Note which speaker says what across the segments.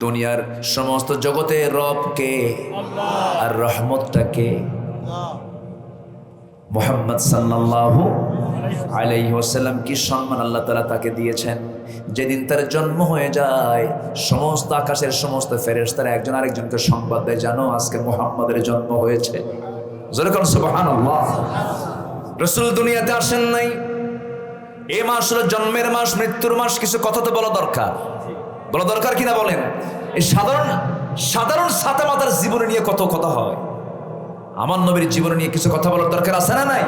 Speaker 1: দুনিয়ার সমস্ত জগতের রব কে? আর রহমতটা কে? মুহাম্মদ সাল্লাল্লাহু আলাইহি ওয়াসাল্লাম। কি সম্মান আল্লাহ তাআলা তাকে দিয়েছেন। যেদিন তার জন্ম হয়ে যায়, সমস্ত আকাশের সমস্ত ফেরেশতারা একজন আরেকজনকে সংবাদ দেয়, জানো আজকে মুহাম্মাদের জন্ম হয়েছে। জোরে কোন সুবহানাল্লাহ। রাসূল দুনিয়াতে আসেন নাই, এই মাস হলো জন্মের মাস, মৃত্যুর মাস। কিছু কথা তো বলা দরকার, বলা দরকার কিনা বলেন? এই সাধারণ সাদা মাতার জীবনে নিয়ে কত কথা হয়। আমার নবীর জীবনে নিয়ে কিছু কথা বলার দরকার আছে না নাই?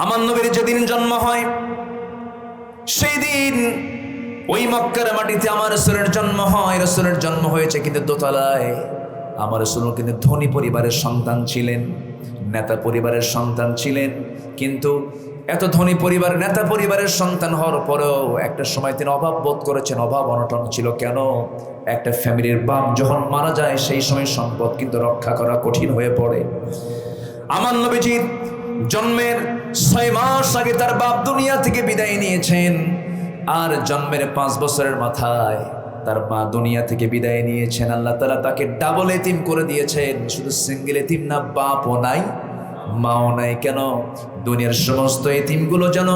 Speaker 1: আমার নবীর যেদিন জন্ম হয়, সেই দিন ওই মক্কার মাটিতে আমার রাসূলের জন্ম হয়। রাসূলের জন্ম হয়েছে কিন্তু দোতলায়। আমার রাসূল কিন্তু ধনী পরিবারের সন্তান ছিলেন, নেতা পরিবারের সন্তান ছিলেন। কিন্তু এত ধনী পরিবার, নেতা পরিবারের সন্তান হওয়ার পরেও একটা সময় তিনি অভাব বোধ করেছেন। অভাব অনটন ছিল। কেন? একটা ফ্যামিলির বাপ যখন মারা যায়, সেই সময় সম্পদ কিন্তু রক্ষা করা কঠিন হয়ে পড়ে। আমার নবীজির জন্মের 6 মাস আগে তার বাপ দুনিয়া থেকে বিদায় নিয়েছেন, আর জন্মের 5 বছরের মাথায় তার মা দুনিয়া থেকে বিদায় নিয়েছেন। আল্লাহ তাআলা তাকে ডাবল এতিম করে দিয়েছেন। শুধু সিঙ্গেল এতিম না, বাপও নাই মাও নাই। কেন? দুনিয়ার সমস্ত এতিমগুলো যেন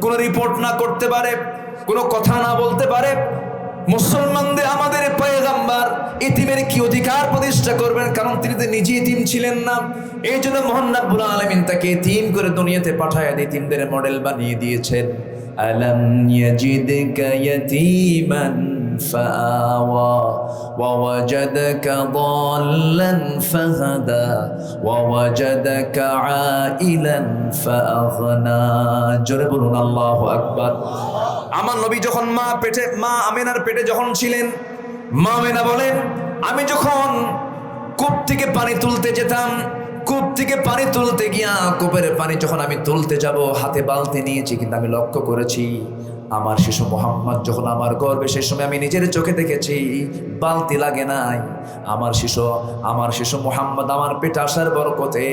Speaker 1: কোনো রিপোর্ট না করতে পারে, কোনো কথা না বলতে পারে। মুসলমানদের আমাদের পয়গম্বর এতিমের কি অধিকার প্রতিষ্ঠা করবেন? কারণ তিনি তো নিজে এতিম ছিলেন না। এই জন্য মহান রব্বুল আলামিন তাকে এতিম করে দুনিয়াতে পাঠায় এতিমদের মডেল বানিয়ে দিয়েছেন। আলাম ইয়াজিদকা ইয়াতীমান ফাআওয়া ওয়া ওয়াজাদাকা দাল্লান ফাহাদা ওয়া ওয়াজাদাকা আইলান ফাআগনা। জোরে বলুন আল্লাহু আকবার। আমার নবী যখন মা আমেনার পেটে যখন ছিলেন, মা আমেনা বলেন, আমি যখন কূপ থেকে পানি তুলতে যেতাম, কূপ থেকে পানি তুলতে গিয়া কূপের পানি যখন আমি তুলতে যাব, হাতে বালতি নিয়েছি, কিন্তু আমি লক্ষ্য করেছি আমার শিশু মুহাম্মদ যখন আমার গর্ভে, সেই সময় আমি নিজের চোখে দেখেছি বালতি লাগে নাই। আমার শিশু মুহাম্মদ আমার পেটে আসার বরকতে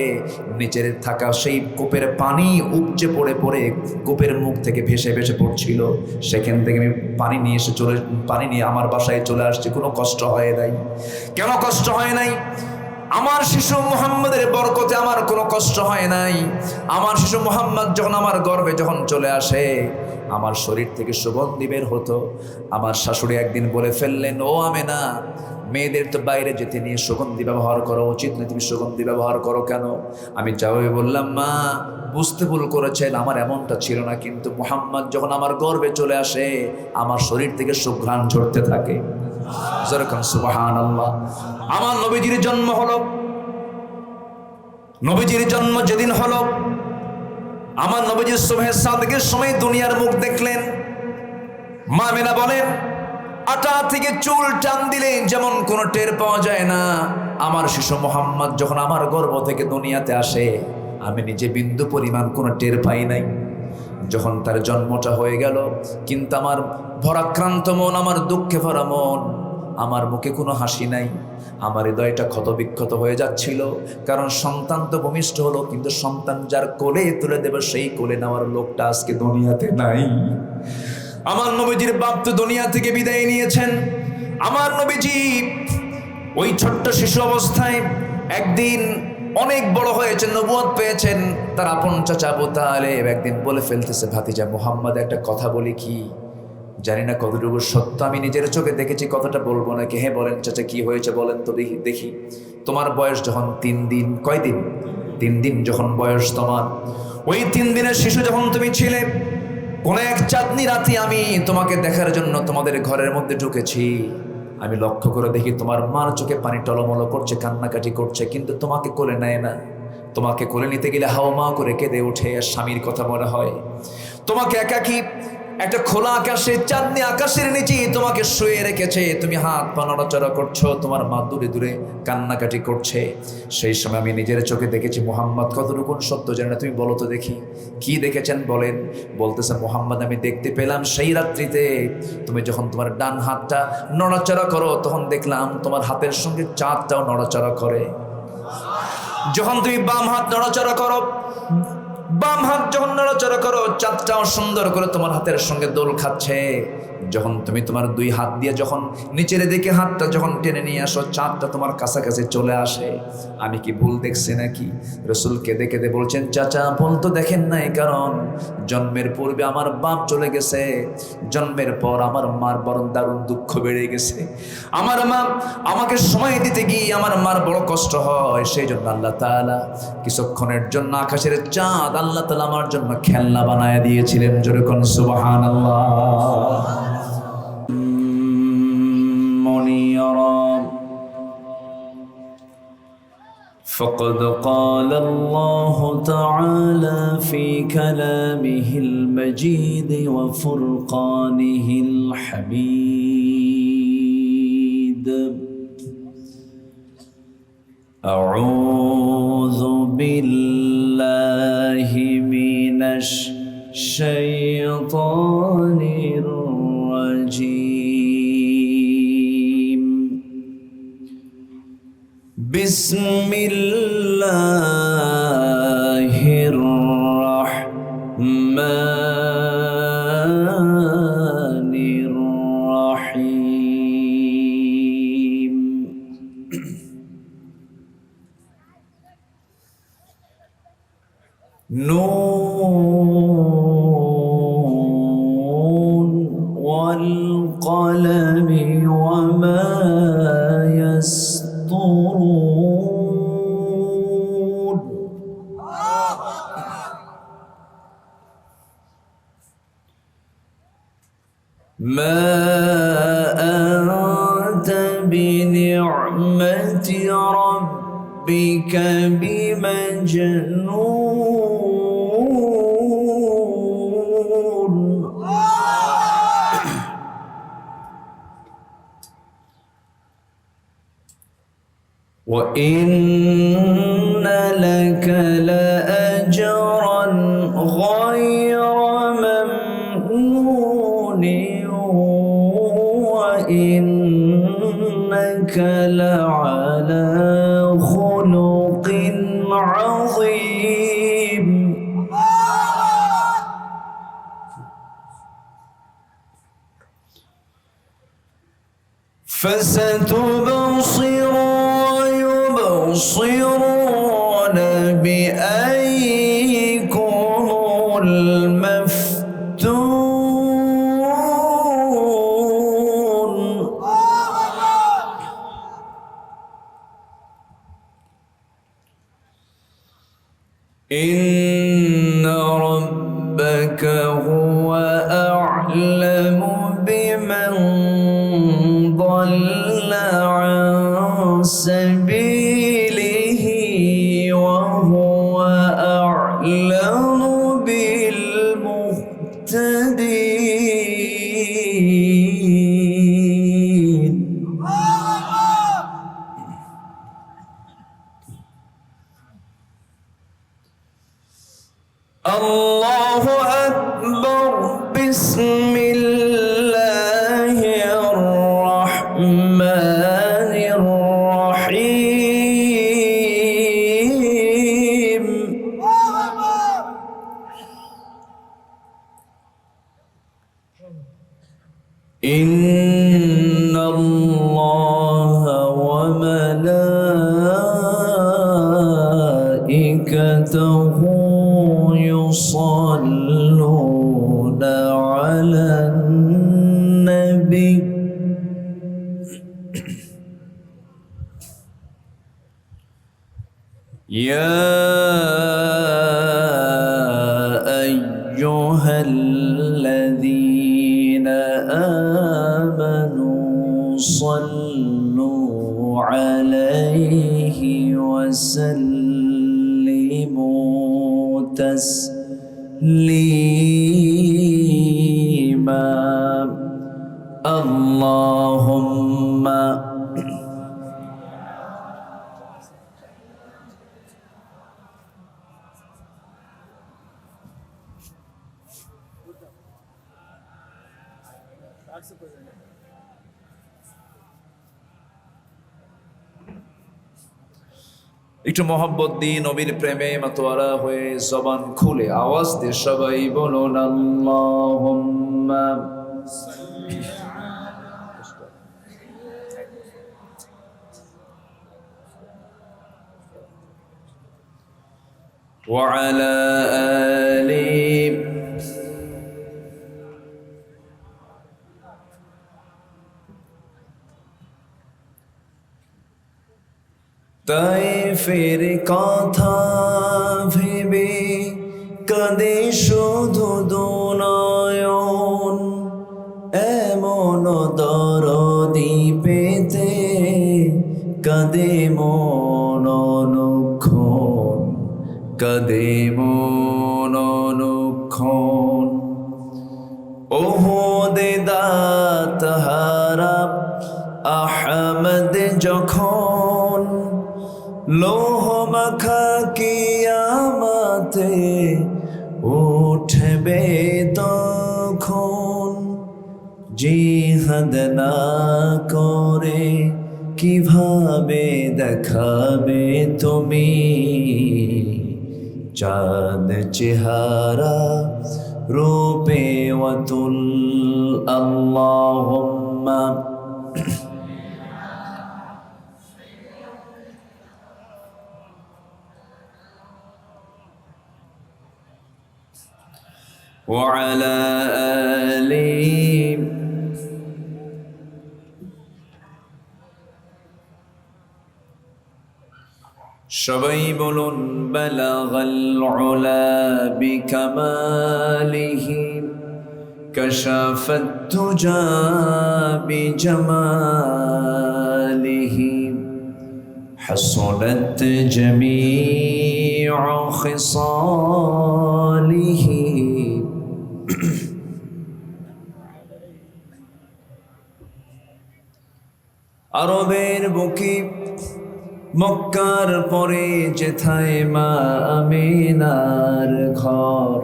Speaker 1: নিচের থাকা সেই কূপের পানি উপচে পড়ে পড়ে কূপের মুখ থেকে ভেসে ভেসে পড়ছিল। সেখান থেকে আমি পানি নিয়ে আমার বাসায় চলে আসছি। কোনো কষ্ট হয় নাই। কেন কষ্ট হয় নাই? আমার শিশু মুহাম্মদের বরকতে আমার কোনো কষ্ট হয় নাই। আমার শিশু মুহাম্মদ যখন আমার গর্ভে যখন চলে আসে, আমার শরীর থেকে সুগন্ধি বের হতো। আমার শাশুড়ি একদিন বলে ফেললেন, ও আমেনা, মেয়েদের তো বাইরে যেতে নিয়ে সুগন্ধি ব্যবহার করো উচিত না, তুমি সুগন্ধি ব্যবহার করো কেন? আমি জবাবে বললাম, মা বুঝতে ভুল করেছেন, আমার এমনটা ছিল না। কিন্তু মুহাম্মদ যখন আমার গর্ভে চলে আসে, আমার শরীর থেকে সুঘ্রাণ ঝরতে থাকে। যেরকম সুবহানাল্লাহ। আমার নবীজির জন্ম হলো, নবীজির জন্ম যেদিন হলো, আমার নবীজির সুবহে সাদিকের সময় দুনিয়ার মুখ দেখলেন। মা আমেনা বলেন, আটা থেকে চুল টান দিলে যেমন কোনো টের পাওয়া যায় না, আমার শিশু মুহাম্মদ যখন আমার গর্ভ থেকে দুনিয়াতে আসে, আমি নিজে বিন্দু পরিমাণ কোনো টের পাই নাই। যখন তার জন্মটা হয়ে গেল, কিন্তু আমার ভরাক্রান্ত মন, আমার দুঃখে ভরা মন, আমার মুখে কোনো হাসি নাই। আমার হৃদয়টা ক্ষতবিক্ষত হয়ে যাচ্ছিল। কারণ সন্তান তো ভূমিষ্ঠ হলো, কিন্তু সন্তান যার কোলে তুলে দেবে, সেই কোলে নেওয়ার লোকটা আজকে দুনিয়াতে নাই। আমার নবীজির বাপ তো দুনিয়া থেকে বিদায় নিয়েছেন। আমার নবীজি ওই ছোট্ট শিশু অবস্থায় একদিন অনেক বড় হয়েছেন, নবুয়ত পেয়েছেন। তার আপন চাচা আবু তালেব একদিন বলে ফেলতেছে, ভাতিজা মুহাম্মদ, একটা কথা বলি কি? জানি না কতটুকু সত্য, আমি নিজের চোখে দেখেছি, কথাটা বলবো নাকি? হ্যাঁ বলেন চাচা, কি হয়েছে বলেন তো দেখি। তোমার বয়স যখন 3 দিন, কয়দিন? 3 দিন যখন বয়স তোমার, ওই 3 দিনের শিশু যখন তুমি ছিলে, কোন এক চাঁদনি রাতে আমি তোমাকে দেখার জন্য তোমাদের ঘরের মধ্যে ঢুকেছি। আমি লক্ষ্য করে দেখি তোমার মার চোখে পানি টলমলো করছে, কান্নাকাটি করছে, কিন্তু তোমাকে কোলে নেয় না। তোমাকে কোলে নিতে গেলে হাওমা করে কেঁদে ওঠে, আর স্বামীর কথা মনে হয়। তোমাকে একাকী একটা খোলা আকাশে, চাঁদনি আকাশের নিচে তোমাকে শুয়ে রেখেছে। তুমি হাত পা নড়াচড়া করছো, তোমার মা দূরে দূরে কান্নাকাটি করছে। সেই সময় আমি নিজের চোখে দেখেছি মুহাম্মদ কতটুকু সত্য জানে না। তুমি বলো তো দেখি, কি দেখেছেন বলেন? বলতেছে, মুহাম্মদ আমি দেখতে পেলাম সেই রাত্রিতে তুমি যখন তোমার ডান হাতটা নড়াচড়া করো, তখন দেখলাম তোমার হাতের সঙ্গে চাঁদটাও নড়াচড়া করে। যখন তুমি বাম হাত নড়াচড়া করো, বাম হাত যখন নড়াচড়া করো, চাঁদটাও সুন্দর করে তোমার হাতের সঙ্গে দোল খাচ্ছে। যখন তুমি তোমার দুই হাত দিয়ে যখন নিচের দিকে হাতটা যখন টেনে নিয়ে আসো, চাঁদটা তোমার কাছাকাছি চলে আসে। আমি কি ভুল দেখছি নাকি? রাসূল কেঁদে কেঁদে বলছেন, চাচা ভুল তো দেখেন নাই, কারণ জন্মের পূর্বে আমার বাপ চলে গেছে, জন্মের পর আমার মার বড় দারুণ দুঃখ বেড়ে গেছে। আমার মা আমাকে সময় দিতে গিয়ে আমার মার বড় কষ্ট হয়, সেই জন্য আল্লাহ তাআলা কিছুক্ষণের জন্য আকাশের চাঁদ আল্লাহ তাআলা আমার জন্য খেলনা বানায় দিয়েছিলেন। জোরে কোন সুবহানাল্লাহ। মনিয়রা فقد قال الله تعالى في كلامه المجيد وفرقانه الحميد: أعوذ بالله من الشيطان الرجيم. بسم الله الرحمن الرحيم. نون والقلم وما يسطرون. ما أنت بنعمة ربك بمجنون. وإن لك لأجرا غير ممنون وإنك لعلى خلق عظيم. فستبصر ويبصرون بأيكم المفتون. إن ربك هو أعلم بمن ضل عن سبيله وهو أعلم بالمهتدين. الله أكبر. بسم الله الرحمن الرحيم. إن الله وملائكته يصلون على النبي. يا أيها الذين آمنوا صلوا عليه وسلموا تسليما. اللهم একটু মোহাব্বত দিয়ে নবীর প্রেমে মাতোয়ারা হয়ে জবান খুলে আওয়াজ দিয়ে সবাই বলুন আল্লাহুম্মা وعلى آل তাইফের কথা ভেবে কাঁদে শুধু দুনয়ন, এমন দরদি পেতে কাঁদে মন অনুক্ষণ, কাঁদে মন অনুক্ষণ। ওহদে দাতহারা আহমদ যখন লৌহ মাখা কিয়ামতে উঠবে তখন, জিহাদ না করে কিভাবে দেখাবে তুমি চাঁদ চেহারা রূপে ওয়াতুল। আল্লাহুম্মা وعلى آل সবাই বলুন বালাগাল উলা বিকামালিহি কাশাফাত তুজা বিজামালিহি হাসনাত জামিউ খিসালিহি। আরবের বুকে মক্কার পরে যেথায় মা আমিনার ঘর,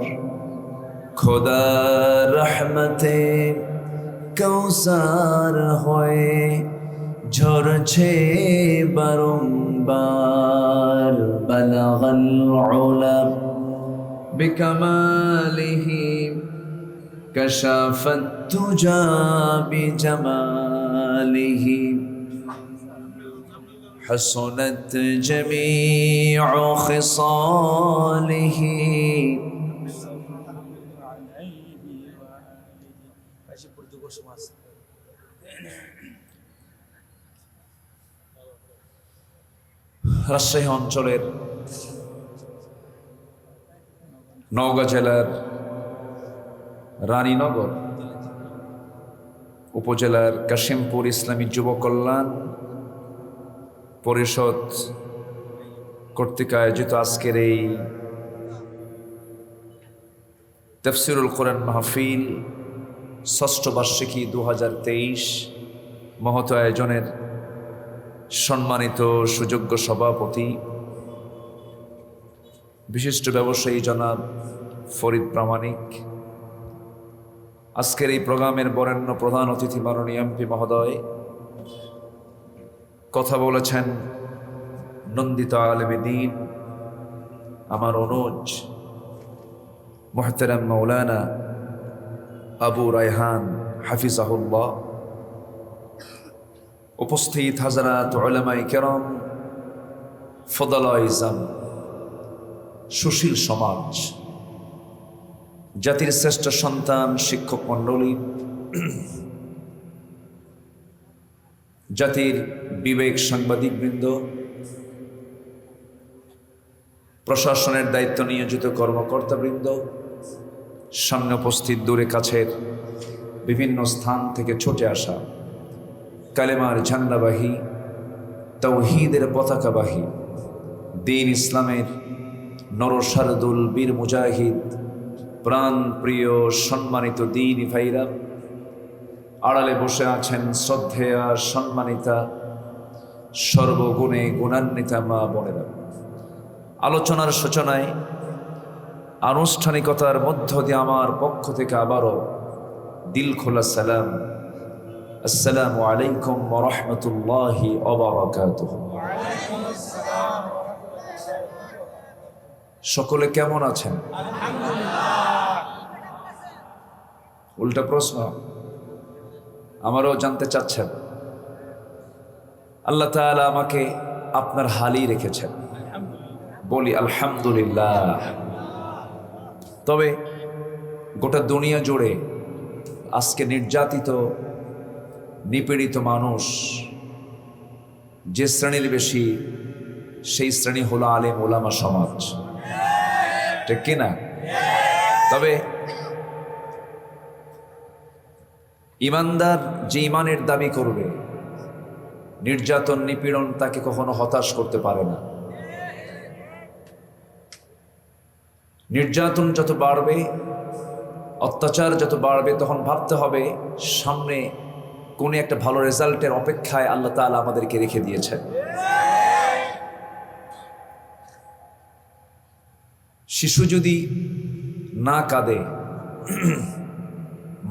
Speaker 1: খোদার রহমতে কৌসার হয়ে ঝরছে বারংবার। বালাগাল উলা বিকামালিহি কাশাফাত তুজা বিজামালিহি حسنت جميع خصاله। রাজশাহী অঞ্চলের নওগাঁ জেলার রানীনগর উপজেলার কাশিমপুর ইসলামী যুব কল্যাণ পরিষদ কর্তৃক আয়োজিত আজকের এই তাফসীরুল কোরআন মাহফিল ষষ্ঠ বার্ষিকী 2023 মহৎ আয়োজনের সম্মানিত সুযোগ্য সভাপতি বিশিষ্ট ব্যবসায়ী জনাব ফরিদ প্রামাণিক, আজকের এই প্রোগ্রামের বরেণ্য প্রধান অতিথি মাননীয় এমপি মহোদয়, কথা বলেছেন নন্দিত আলেমে দ্বীন আমার অনুজ মুহতারাম মাওলানা আবু রায়হান হাফিজাহুল্লাহ, উপস্থিত হাজরাত উলামায়ে কেরাম, ফদলায়ে ইজাম, সুশীল সমাজ, জাতির শ্রেষ্ঠ সন্তান শিক্ষক মণ্ডলী, জাতির বিবেক সাংবাদিকবৃন্দ, প্রশাসনের দায়িত্ব নিয়োজিত কর্মকর্তাবৃন্দ, সামনে উপস্থিত দূরে কাছের বিভিন্ন স্থান থেকে ছুটে আসা কালেমার ঝান্ডাবাহী, তাওহীদের পতাকাবাহী, দ্বীন ইসলামের নরসারদুল বীর মুজাহিদ, প্রাণ প্রিয় সম্মানিত দ্বীনি ভাইরা, আড়ালে বসে আছেন শ্রদ্ধেয়া সম্মানিতা সর্বগুণে গুণান্বিতা মা বোনেরা। আলোচনার সূচনায় আনুষ্ঠানিকতার মধ্য দিয়ে আমার পক্ষ থেকে আবারও দিল খোলা সালাম, আসসালামু আলাইকুম ওয়া রাহমাতুল্লাহি ওয়া বারাকাতুহু। সকলে কেমন আছেন? উল্টা প্রশ্ন আমারও জানতে চাচ্ছেন। আল্লাহ তাআলা আমাকে আপনার হালই রেখেছেন, বলি আলহামদুলিল্লাহ। তবে গোটা দুনিয়া জুড়ে আজকে নির্যাতিত নিপীড়িত মানুষ যে শ্রেণীর বেশি, সেই শ্রেণী হলো আলেম ওলামা সমাজ, ঠিক কিনা? তবে ইমানদার যে ইমানের দাবি করবে, নির্যাতন নিপীড়ন তাকে কখনো হতাশ করতে পারে না। নির্যাতন যত বাড়বে, অত্যাচার যত বাড়বে, তখন ভাবতে হবে সামনে কোন একটা ভালো রেজাল্টের অপেক্ষায় আল্লাহ তাআলা আমাদেরকে রেখে দিয়েছেন। শিশু যদি না কাঁদে,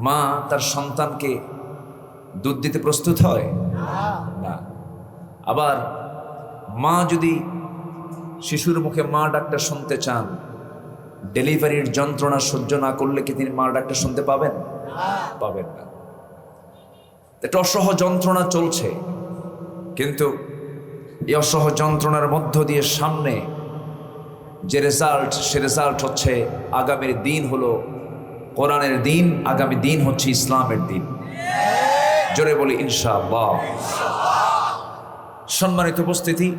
Speaker 1: মা তার সন্তানকে দুধ দিতে প্রস্তুত হয় না। আবার মা যদি শিশুর মুখে মা ডাকটা শুনতে চান, ডেলিভারির যন্ত্রণা সহ্য না করলে কি তিনি মা ডাকটা শুনতে পাবেন? পাবেন না। একটা অসহ যন্ত্রণা চলছে, কিন্তু এই অসহ যন্ত্রণার মধ্য দিয়ে সামনে যে রেজাল্ট, সে রেজাল্ট হচ্ছে আগামীর দিন হলো কোরআনের দিন, আগামী দিন হচ্ছে ইসলামের দিন। জোরে বলি ইনশাআল্লাহ। সম্মানিত উপস্থিতি,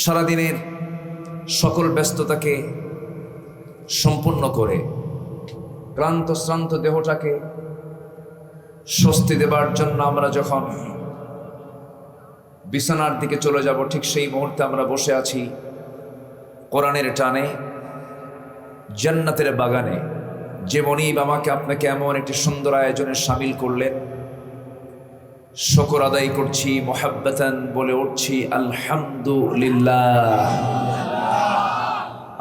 Speaker 1: সারাদিনের সকল ব্যস্ততাকে সম্পূর্ণ করে ক্লান্ত শ্রান্ত দেহটাকে স্বস্তি দেবার জন্য আমরা যখন বিছানার দিকে চলে যাব, ঠিক সেই মুহূর্তে আমরা বসে আছি কোরআনের টানে জান্নাতের বাগানে। যে মনিব আমাকে আপনাকে এমন একটি সুন্দর আয়োজনে শামিল করলেন, শুকর আদায় করছি, মুহাব্বাতান বলে উঠছি আলহামদুলিল্লাহ।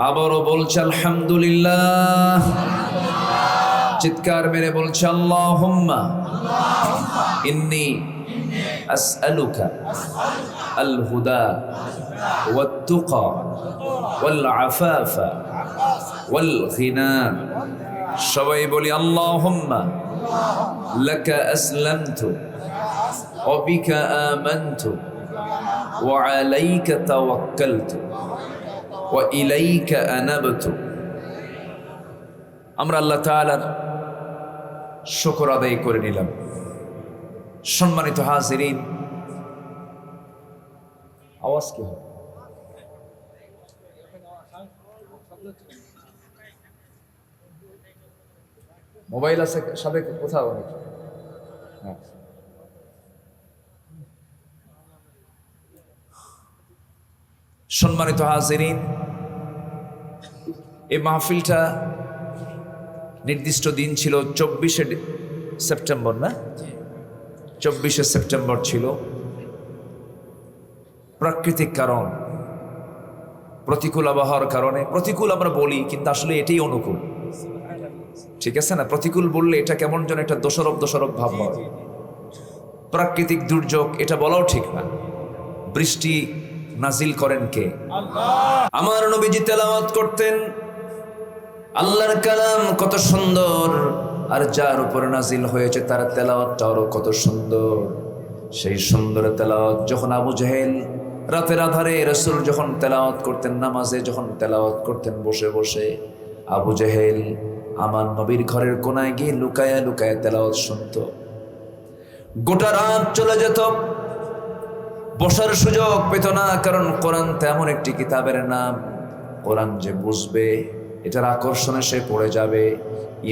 Speaker 1: আবারও বলছি আলহামদুলিল্লাহ। চিৎকার মেরে বলছে আল্লাহুম্মা ইন্নী আসআলুকা আল হুদা ওয়াত তুকা ওয়াল আফাফা ওয়াল গিনা। সবাই বলি আল্লাহুম্মা লাকা আসলামতু ওয়া বিকা আমানতু ওয়া আলাইকা তাওয়াক্কালতু ওয়া ইলাইকা আনাবতু। আমরা আল্লাহ তাআলার শুকর আদায় করে নিলাম। সম্মানিত হাজিরিন, আওয়াজ কি হয়? মোবাইল আছে সাথে কোথাও অনেক। সম্মানিত হাজিরিন, এই মাহফিলটা নির্দিষ্ট দিন ছিল 24শে সেপ্টেম্বর, না 24শে সেপ্টেম্বর ছিল। প্রাকৃতিক কারণ, প্রতিকূল আবহাওয়ার কারণে, প্রতিকূল আমরা বলি কিন্তু আসলে এটাই অনুকূল, ঠিক আছে না? প্রতিকূল বললে এটা কেমন যেন একটা দোষারোপ ভাব হয়। প্রাকৃতিক দুর্যোগ এটা বলাও ঠিক না। বৃষ্টি নাজিল করেন কে? আল্লাহ। আমার নবীজি তেলাওয়াত করতেন, আল্লাহর কালাম কত সুন্দর, আর যার উপর নাজিল হয়েছে তার তেলাওয়াতটাও কত সুন্দর। সেই সুন্দর তেলাওয়াত যখন আবু জেহেল রাতের আধারে রাসূল যখন তেলাওয়াত করতেন, নামাজে যখন তেলাওয়াত করতেন বসে বসে, আবু জেহেল আমার নবীর ঘরের কোনায় গিয়ে লুকায়া লুকায়া তেলাওয়াত শুনত। গোটা রাত চলে যেত, বসার সুযোগ পেত না, কারণ কোরআন তেমন একটি কিতাবের নাম, কোরআন যে বুঝবে এটার আকর্ষণে সে পড়ে যাবে।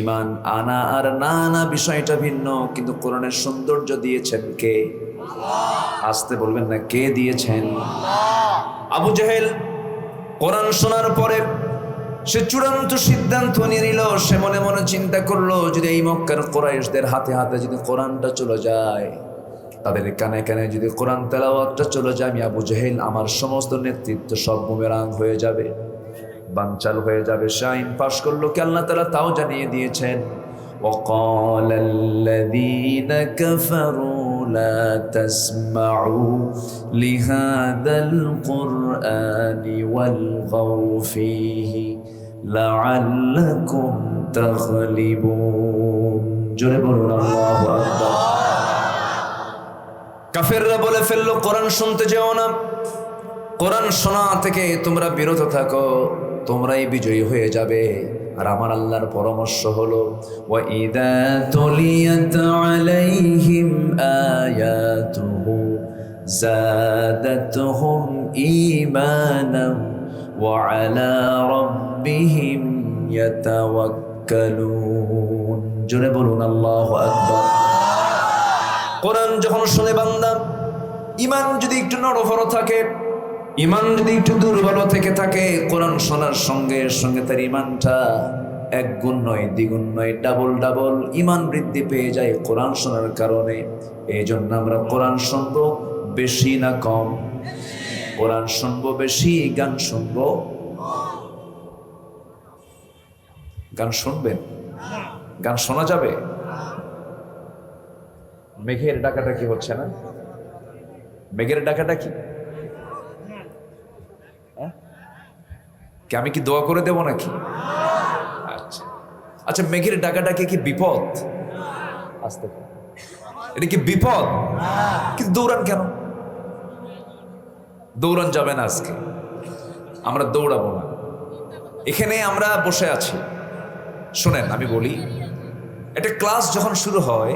Speaker 1: ইমান আনা আর না আনা বিষয়টা ভিন্ন, কিন্তু কোরআনের সৌন্দর্য দিয়েছেন কে? আসতে বলবেন না, কে দিয়েছেন? আবু জেহেল কোরআন শোনার পরে সে চূড়ান্ত সিদ্ধান্ত নিয়ে নিল। সে মনে মনে চিন্তা করলো, যদি এই মক্কার কুরাইশদের হাতে হাতে যদি কোরআনটা চলে যায়, তাদের কানে কানে যদি কোরআন তেলাওয়াতটা চলে যায়, আমি আবু জেহেল আমার সমস্ত নেতৃত্ব সব বুমেরাং হয়ে যাবে, বানচাল হয়ে যাবে। সে আইন পাশ করলো কি? আল্লাহ তাআলা তাও জানিয়ে দিয়েছেন, وقال الذين كفروا لا تسمعوا لهذا القرآن والغوا فيه لعلكم تغلبون। জোরে বলুন আল্লাহু আকবার। কাফেররা বলে ফেললো, কোরআন শুনতে যেও না, কোরআন শোনা থেকে তোমরা বিরত থাকো, তোমরাই বিজয়ী হয়ে যাবে। আর আমার আল্লাহর পরামর্শ হলো ওয়া ইযা তুলিয়াত আলাইহিম আয়াতুহু যাদাতুহুম ঈমানান ওয়া আলা রাব্বিহিম ইয়াতাওয়াক্কালুন। জোরে বলুন আল্লাহু আকবার। কোরআন যখন শুনে বান্দা ঈমান যদি একটু নড়বড় থাকে, ঈমান যদি একটু দুর্বল থেকে থাকে, কোরআন শোনার সঙ্গে সঙ্গে তার ঈমানটা এক গুণ নয়, দ্বিগুণ নয়, ডাবল ডাবল ঈমান বৃদ্ধি পেয়ে যায় কোরআন শোনার কারণে। এই জন্য আমরা কোরআন শুনবো বেশি না কম? কোরআন শুনবো বেশি, গান শুনবো। গান শুনবেন? গান শোনা যাবে? মেঘের ডাকাটা কি হচ্ছে না? মেঘের ডাকাটা কি? আমি কি দোয়া করে দেব নাকি? আচ্ছা আচ্ছা, মেঘের ডাকাটাকে কি বিপদ? আসতে এটা কি বিপদ? কিন্তু দৌড়ান কেন? দৌড়ান যাবে না আজকে, আমরা দৌড়াবো না। এখানে আমরা বসে আছি, শোনেন আমি বলি, একটা ক্লাস যখন শুরু হয়,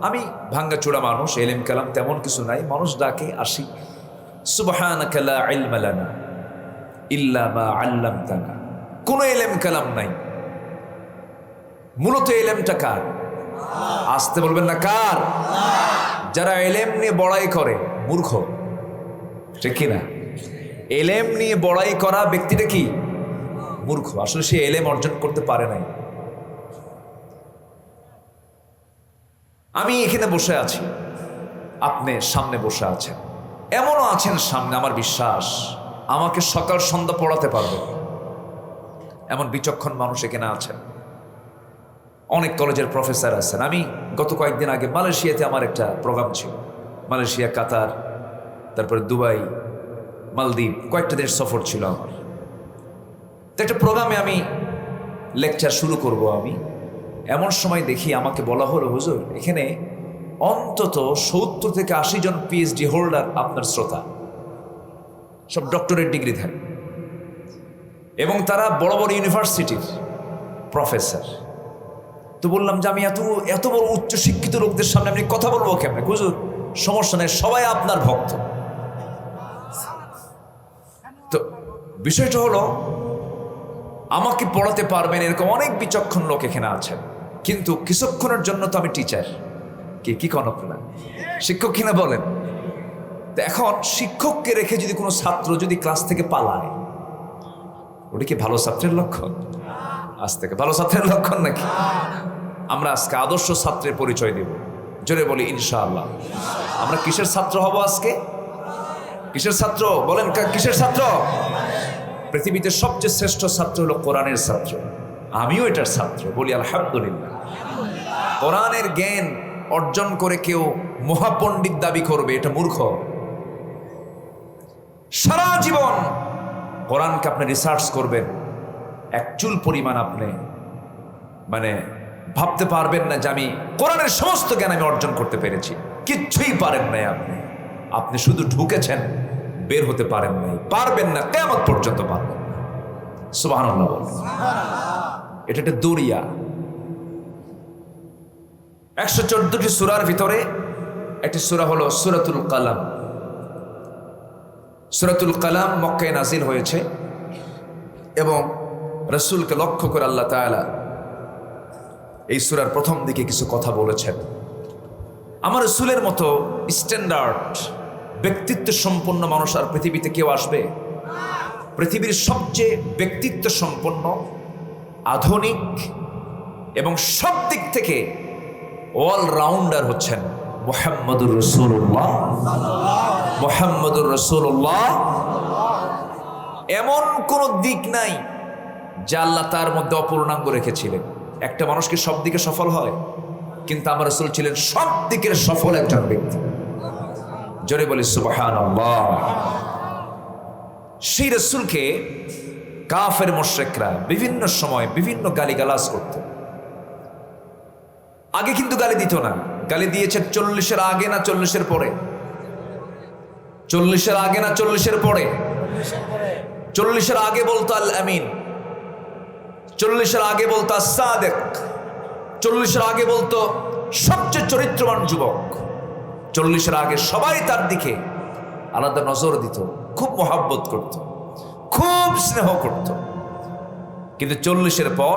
Speaker 1: আমি ভাঙ্গাচোরা মানুষ, এলেম কালাম তেমন কিছু নাই, মানুষ ডাকে আসি, সুবহানাকা লা ইলমা লানা ইল্লা মা আল্লামতানা। কোনো এলেম কালাম নাই। মূলত এলেমটা কার? আসতে বলবেন না, কার? যারা এলেম নিয়ে বড়াই করে মূর্খ, ঠিক কিনা? এলেম নিয়ে বড়াই করা ব্যক্তিটা কি? মূর্খ। আসলে সে এলেম অর্জন করতে পারে নাই। আমি এখানে বসে আছি, আপনি সামনে বসে আছেন, এমনও আছেন সামনে, আমার বিশ্বাস আমাকে সকাল সন্ধ্যা পড়াতে পারবে এমন বিচক্ষণ মানুষ এখানে আছেন। অনেক কলেজের প্রফেসর আছেন। আমি গত কয়েকদিন আগে মালয়েশিয়াতে আমার একটা প্রোগ্রাম ছিল, মালয়েশিয়া, কাতার, তারপরে দুবাই, মালদ্বীপ, কয়েকটা দেশ সফর ছিল আমার। তো একটা প্রোগ্রামে আমি লেকচার শুরু করব। আমি এমন সময় দেখি আমাকে বলা হলো, হুজুর এখানে অন্তত 70 থেকে 80 জন পিএইচডি হোল্ডার আপনার শ্রোতা, সব ডক্টরেট ডিগ্রি থাকে এবং তারা বড় বড় ইউনিভার্সিটির প্রফেসর। তো বললাম যে আমি এত বড় উচ্চ শিক্ষিত লোকদের সামনে আমি কথা বলবো কেমনে? হুজুর সমস্যা নেই, সবাই আপনার ভক্ত। তো বিষয়টা হলো, আমাকে পড়াতে পারবেন এরকম অনেক বিচক্ষণ লোক এখানে আছেন, কিন্তু কিছুক্ষণের জন্য তো আমি টিচার। কি কোন আপনারা শিক্ষক কিনা বলেন? তো এখন শিক্ষককে রেখে যদি কোনো ছাত্র যদি ক্লাস থেকে পালায়, ওটা কি ভালো ছাত্রের লক্ষণ? আজ থেকে ভালো ছাত্রের লক্ষণ নাকি? আমরা আজকে আদর্শ ছাত্রের পরিচয় দেব, জোরে বলি ইনশাআল্লাহ। আমরা কিসের ছাত্র হব আজকে? কিসের ছাত্র বলেন? কিসের ছাত্র? পৃথিবীতে সবচেয়ে শ্রেষ্ঠ ছাত্র হলো কোরআনের ছাত্র। আমিও এটার ছাত্র, বলি আলহামদুলিল্লাহ। কোরআনের জ্ঞান অর্জন করে কেউ মহাপণ্ডিত দাবি করবে, এটা মূর্খ। সারা জীবন কোরআনকে আপনি রিসার্চ করবেন, এক চুল পরিমাণ আপনি ভাবতে পারবেন না যে আমি কোরআনের সমস্ত জ্ঞান আমি অর্জন করতে পেরেছি। কিচ্ছুই পারেন নাই আপনি। আপনি শুধু ঢুকেছেন, বের হতে পারেন নাই, পারবেন না, কিয়ামত পর্যন্ত পারবেন। সুবহানাল্লাহ বলেন। এটা একটা দরিয়া। 114টি সূরার ভিতরে একটি সূরা হলো সূরাতুল কালাম। সূরাতুল কালাম মক্কায় নাজিল হয়েছে এবং রাসূলকে লক্ষ্য করে আল্লাহ তাআলা এই সূরার প্রথম দিকে কিছু কথা বলেছেন। আমার রাসূলের মতো স্ট্যান্ডার্ড ব্যক্তিত্ব সম্পন্ন মানুষ আর পৃথিবীতে কেউ আসবে? পৃথিবীর সবচেয়ে ব্যক্তিত্ব সম্পন্ন, আধুনিক এবং সব দিক থেকে অলরাউন্ডার হচ্ছেন মুহাম্মদুর রাসূলুল্লাহ। মুহাম্মদুর রাসূলুল্লাহ। এমন কোন দিক নাই যা আল্লাহ তার মধ্যে অপূর্ণাঙ্গ রেখেছিলেন। একটা মানুষ কি সব দিকে সফল হয়? কিন্তু আমার রাসূল ছিলেন সব দিকের সফল একজন ব্যক্তি। জোরে বলি সুবহানাল্লাহ। সেই রাসূলকে কাফের মুশরিকরা বিভিন্ন সময় বিভিন্ন গালিগালাজ করত। আগে কিন্তু গালি দিত না। গালি দিয়েছে 40-এর আগে না 40-এর পরে? 40-এর আগে না 40-এর পরে? 40-এর আগে বলতো আল আমিন, 40-এর আগে বলতো আস-সাদিক, 40-এর আগে বলতো সবচেয়ে চরিত্রবান যুবক। 40-এর আগে সবাই তার দিকে আলাদা নজর দিত, খুব মহাব্বত করত, খুব স্নেহ করত। কিন্তু 40-এর পর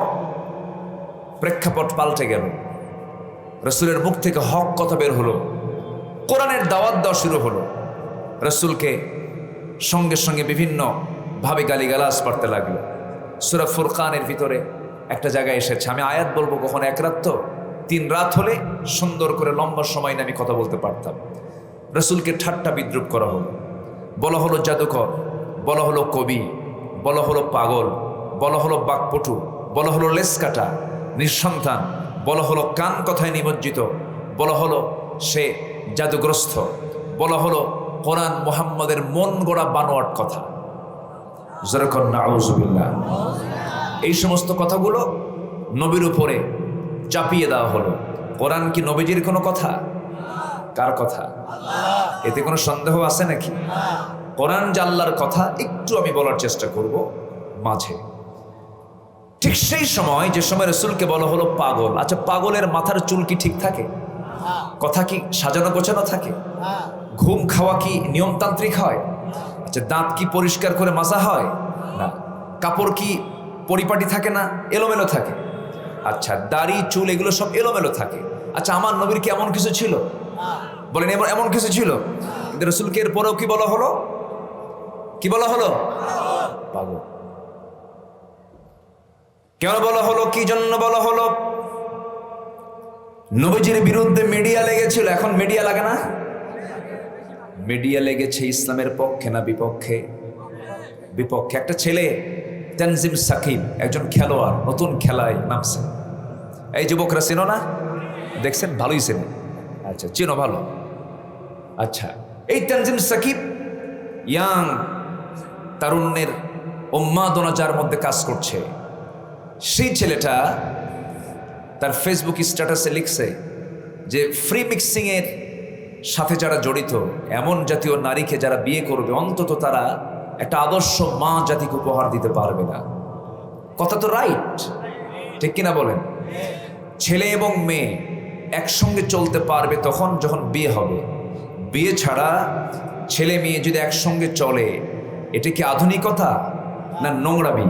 Speaker 1: প্রেক্ষাপট পাল্টে গেল। রাসূলের মুখ থেকে হক কথা বের হলো, কোরআনের দাওয়াত দেওয়া শুরু হলো। রাসূলকে সঙ্গে সঙ্গে বিভিন্ন ভাবে গালিগালাজ পড়তে লাগলো। সূরা ফুরকানের ভিতরে একটা জায়গায় এসেছে, আমি আয়াত বলবো কখনো এক রাত তো 3 রাত হলে সুন্দর করে লম্বা সময় নিয়ে আমি কথা বলতে পারতাম। রাসূলকে ঠাট্টা বিদ্রুপ করা হলো, বলা হলো জাদুকর, বলা হলো কবি, বলা হলো পাগল, বলা হলো বাকপটু, বলা হলো লেসকাটা, নিঃসন্তান, বলা হলো কান কথায় নিমজ্জিত, বলা হলো সে জাদুগ্রস্ত, বলা হলো কোরআন মুহাম্মাদের মন গড়া বানোয়াট কথা। যেরকম নাউযুবিল্লাহ, এই সমস্ত কথাগুলো নবীর উপরে চাপিয়ে দেওয়া হলো। কোরআন কি নবীজির কোনো কথা? কার কথা? এতে কোনো সন্দেহ আছে নাকি? কোরআন যে আল্লাহর কথা, একটু আমি বলার চেষ্টা করব মাঝে। ঠিক সেই সময় যে সময় রাসূলকে বলা হলো পাগল। আচ্ছা, পাগলের মাথার চুল কি ঠিক থাকে? কথা কি সাজানো গোছানো থাকে? ঘুম খাওয়া কি নিয়মতান্ত্রিক হয়? আচ্ছা, দাঁত কি পরিষ্কার করে মাজা হয়? না। কাপড় কি পরিপাটি থাকে না, এলোমেলো থাকে? আচ্ছা, দাড়ি চুল এগুলো সব এলোমেলো থাকে। আচ্ছা, আমার নবীর কি এমন কিছু ছিল? বলেন, এমন কিছু ছিল? কিন্তু রাসূলকে এর পরেও কি বলা হলো? কি বলা হলো? পাগল। কেন বলা হলো? কি জন্য বলা হলো? নবীজির বিরুদ্ধে মিডিয়া লেগেছিল, এখন মিডিয়া লাগে না? মিডিয়া লেগেছে ইসলামের পক্ষে না বিপক্ষে? বিপক্ষে। একটা ছেলে তানজিম সাকিব, একজন খেলোয়াড়, নতুন খেলায় নামছে। এই যুবকরা চেনো না? দেখছেন? ভালোই চেনে। আচ্ছা, চেনো ভালো। আচ্ছা, এই তানজিম সাকিব ইয়াং তারুণ্যের উন্মাদনা যার মধ্যে কাজ করছে, সেই ছেলেটা তার ফেসবুক স্ট্যাটাসে লিখছে যে ফ্রি মিক্সিং এর সাথে যারা জড়িত, এমন জাতীয় নারীকে যারা বিয়ে করবে, অন্তত তারা একটা আদর্শ মা জাতিকে উপহার দিতে পারবে না। কথা তো রাইট, ঠিক কিনা বলেন? ছেলে এবং মেয়ে একসঙ্গে চলতে পারবে তখন যখন বিয়ে হবে। বিয়ে ছাড়া ছেলে মেয়ে যদি একসঙ্গে চলে, এটা কি আধুনিকতা না নোংরামি?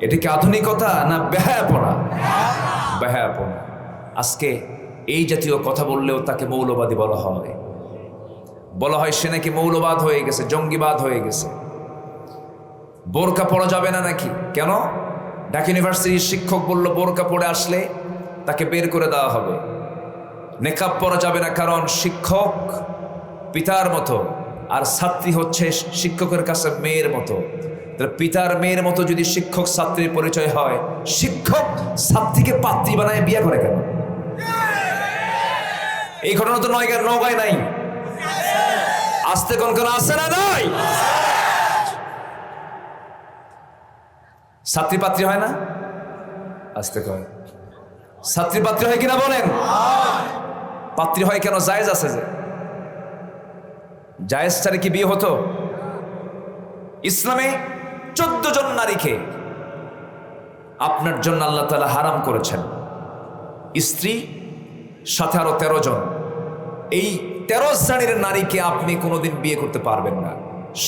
Speaker 1: এটা কি আধুনিকতা না বেহায়াপনা? বেহায়াপনা। আজকে এই জাতীয় কথা বললেও তাকে মৌলবাদী বলা হয়। বলা হয় সে নাকি মৌলবাদ হয়ে গেছে, জঙ্গিবাদ হয়ে গেছে। বোরকা পরা যাবে না নাকি? কেন? ঢাকা ইউনিভার্সিটির শিক্ষক বলল বোরকা পরে আসলে তাকে বের করে দেওয়া হবে। নেকাব পরা যাবে না, কারণ শিক্ষক পিতার মতো আর ছাত্রী হচ্ছে শিক্ষকের কাছে মেয়ের মতো। পিতার মেয়ের মতো যদি শিক্ষক ছাত্রীর পরিচয় হয়, শিক্ষক ছাত্রীকে পাত্রী বানায় বিয়ে করে কেন? এই ঘটনা তো নওগাঁয় নাই, আসতে কোন কোন আছে না? নাই। ছাত্রী পাত্রী হয় না? আসতে কয় ছাত্রী পাত্রী হয় কিনা বলেন? পাত্রী হয় কেন? জায়েজ আছে যে। জায়েজ ছাড়া কি বিয়ে হতো? ইসলামে 14 জন নারীকে আপনার জন্য আল্লাহ তাআলা হারাম করেছেন। স্ত্রী সাথে আরো 13 জন। এই 13 শ্রেণীর নারীকে আপনি কোনোদিন বিয়ে করতে পারবেন না।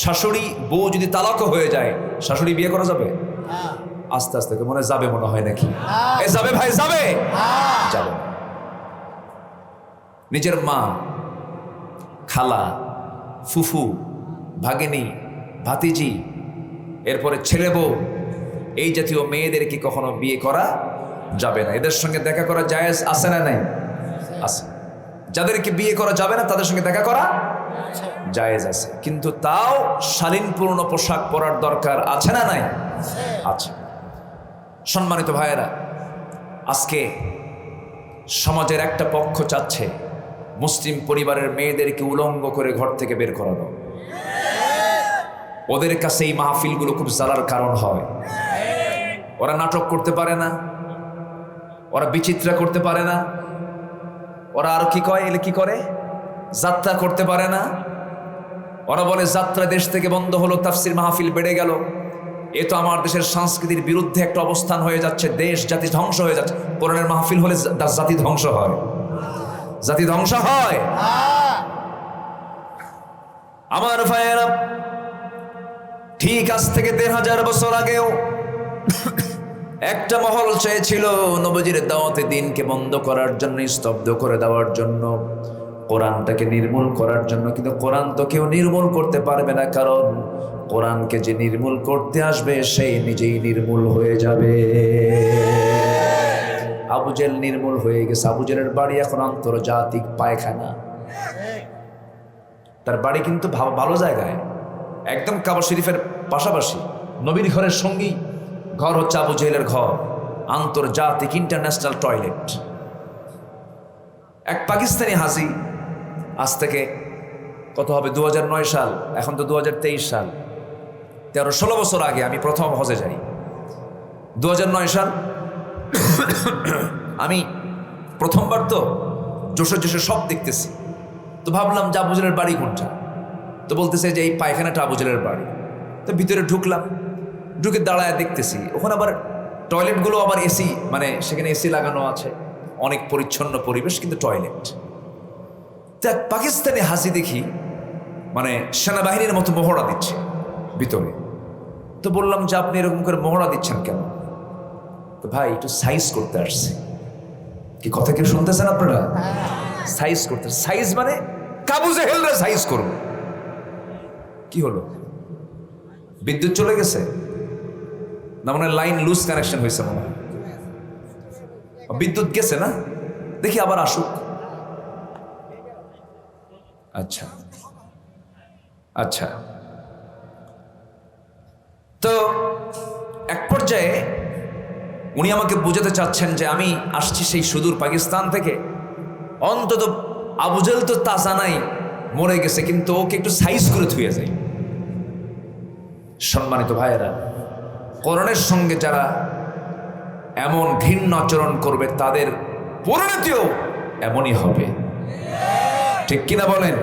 Speaker 1: শাশুড়ি বউ যদি তালাকও হয়ে যায়, শাশুড়ি বিয়ে করা যাবে? আস্তে আস্তে মনে যাবে, মনে হয় নাকি? যাবে ভাই, যাবে। যাবে। নিজের মা, খালা, ফুফু, ভাগিনী, ভাতিজি, এরপরে ছেলে বউ, এই জাতীয় মেয়েদেরকে কখনো বিয়ে করা যাবে না। এদের সঙ্গে দেখা করা জায়েজ আছে না নাই? আছে। যাদেরকে বিয়ে করা যাবে না তাদের সঙ্গে দেখা করা জায়েজ আছে, কিন্তু তাও শালীনপূর্ণ পোশাক পরার দরকার আছে না নাই? আছে। সম্মানিত ভাইয়েরা, আজকে সমাজের একটা পক্ষ চাচ্ছে মুসলিম পরিবারের মেয়েদেরকে উলঙ্গ করে ঘর থেকে বের করানো। ওদের কাছে এই মাহফিলগুলো খুব জ্বালার কারণ হয়। ওরা নাটক করতে পারে না, ওরা বিচিত্রা করতে পারে না, ওরা আর কি কয়, এলে কি করে, যাত্রা করতে পারে না, ওরা বলে যাত্রা দেশ থেকে বন্ধ হলো, তাফসির মাহফিল বেড়ে গেল, এ তো আমার দেশের সংস্কৃতির বিরুদ্ধে একটা অবস্থান হয়ে যাচ্ছে, দেশ জাতি ধ্বংস হয়ে যাচ্ছে। কোরআনের মাহফিল হলে জাতি ধ্বংস হয়? জাতি ধ্বংস হয়? আমার ভাইয়েরা, ঠিক আজ থেকে ১৫০০ বছর আগেও একটা মহল চেয়েছিল নবীজির দাওয়াতে দিনকে বন্ধ করার জন্য, স্তব্ধ করে দেওয়ার জন্য, কোরআনটাকে নির্মূল করার জন্য। কিন্তু কোরআন তো কেউ নির্মূল করতে পারবে না, কারণ কোরআনকে যে নির্মূল করতে আসবে সেই নিজেই নির্মূল হয়ে যাবে। আবু জেহেল নির্মূল হয়ে গেছে। আবু জেহেলের বাড়ি এখন আন্তর্জাতিক পায়খানা। তার বাড়ি কিন্তু ভালো জায়গায়, একদম কাবা শরীফের পাশাপাশি, নবীর ঘরের সঙ্গী ঘর হচ্ছে আবু জেহেলের ঘর, আন্তর্জাতিক ইন্টারন্যাশনাল টয়লেট। এক পাকিস্তানি হাজি, আজ থেকে কত হবে 2009 সাল, এখন তো 2023 সাল, 13-16 বছর আগে আমি প্রথম হজে যাই। 2009 সাল আমি প্রথমবার তো জোশে জোশে সব দেখতেছি, তো ভাবলাম যে আবু জেহেলের বাড়ি কোনটা, তো বলতেছে যে এই পায়খানাটা আবু জেহেলের বাড়ি। তো ভিতরে ঢুকলাম, ঢুকে দাঁড়ায় দেখতেছি ওখানে আবার টয়লেটগুলো আবার এসি, মানে সেখানে এসি লাগানো আছে, অনেক পরিচ্ছন্ন পরিবেশ, কিন্তু টয়লেট। তো এক পাকিস্তানি হাজি দেখি মানে সেনাবাহিনীর মতো মহড়া দিচ্ছে ভিতরে। তো বললাম যে আপনি এরকম করে মহড়া দিচ্ছেন কেন? তো ভাই একটু সাইজ করতে আসছে। কি কথা কি শুনতেছেন আপনারা? সাইজ করতে, সাইজ মানে আবু জেহেলরা সাইজ করব। কি হলো, বিদ্যুৎ চলে গেছে না? মনে হয় লাইন লুজ কানেকশন হয়েছে, মনে হয় বিদ্যুৎ গেছে না, দেখি আবার আসুক। আচ্ছা আচ্ছা। তো এক পর্যায়ে উনি আমাকে বোঝাতে চাচ্ছেন যে আমি আসছি সেই সুদূর পাকিস্তান থেকে, অন্তত আবু জেহেল তো তাজা নাই, মরে গেছে, কিন্তু ওকে একটু সাইজ করে থুয়ে যায়। সম্মানিত ভাইয়েরা, কোরআনের সঙ্গে যারা এমন ঘৃণ্য আচরণ করবে তাদের পরিণতিও এমনই হবে, ঠিক কিনা বলেন?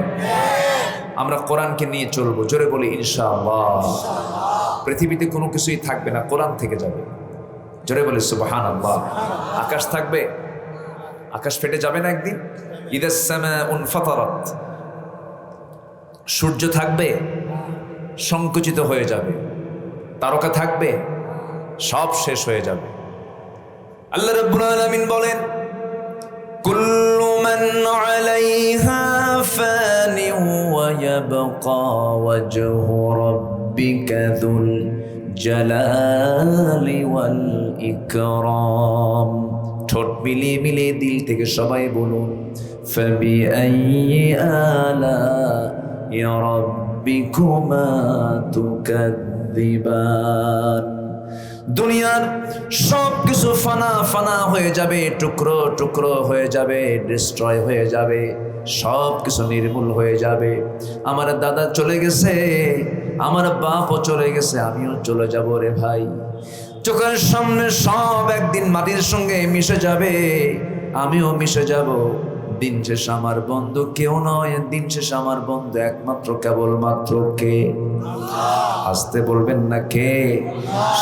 Speaker 1: আমরা কোরআনকে নিয়ে চলবো, জোরে বলি ইনশাআল্লাহ। পৃথিবীতে কোনো কিছুই থাকবে না, কোরআন থেকে যাবে, জোরে বলি সুবহানাল্লাহ। আকাশ থাকবে, আকাশ ফেটে যাবে না একদিন। ইদাস সামাউন ফাতারাত, সূর্য থাকবে, সংকুচিত হয়ে যাবে। তারকা থাকবে, সব শেষ হয়ে যাবে। আল্লাহ রাব্বুল আলামিন বলেন, কুল্লু মান আলাইহা ফানি ওয়া ইয়াবকা ওয়াজহু রাব্বিকা যুল জালালি ওয়াল ইকরাম। ঠোঁট মিলিয়ে মিলিয়ে দিল থেকে সবাই বলুন, ফাবিআইয়ি আলাই রাব্বিকুমা তুকাযযিবান। দুনিয়ার সব কিছু ফানা ফানা হয়ে যাবে, টুকরো টুকরো হয়ে যাবে, ডিস্ট্রয় হয়ে যাবে, সব কিছু নির্মূল হয়ে যাবে। আমার দাদা চলে গেছে, আমার বাপও চলে গেছে, আমিও চলে যাব রে ভাই। চোখের সামনে সব একদিন মাটির সঙ্গে মিশে যাবে, আমিও মিশে যাব। দিন শেষ আমার বন্ধু কেউ নয়, দিন শেষ আমার বন্ধু একমাত্র কেবলমাত্র কে? আসতে বলবেন না কে?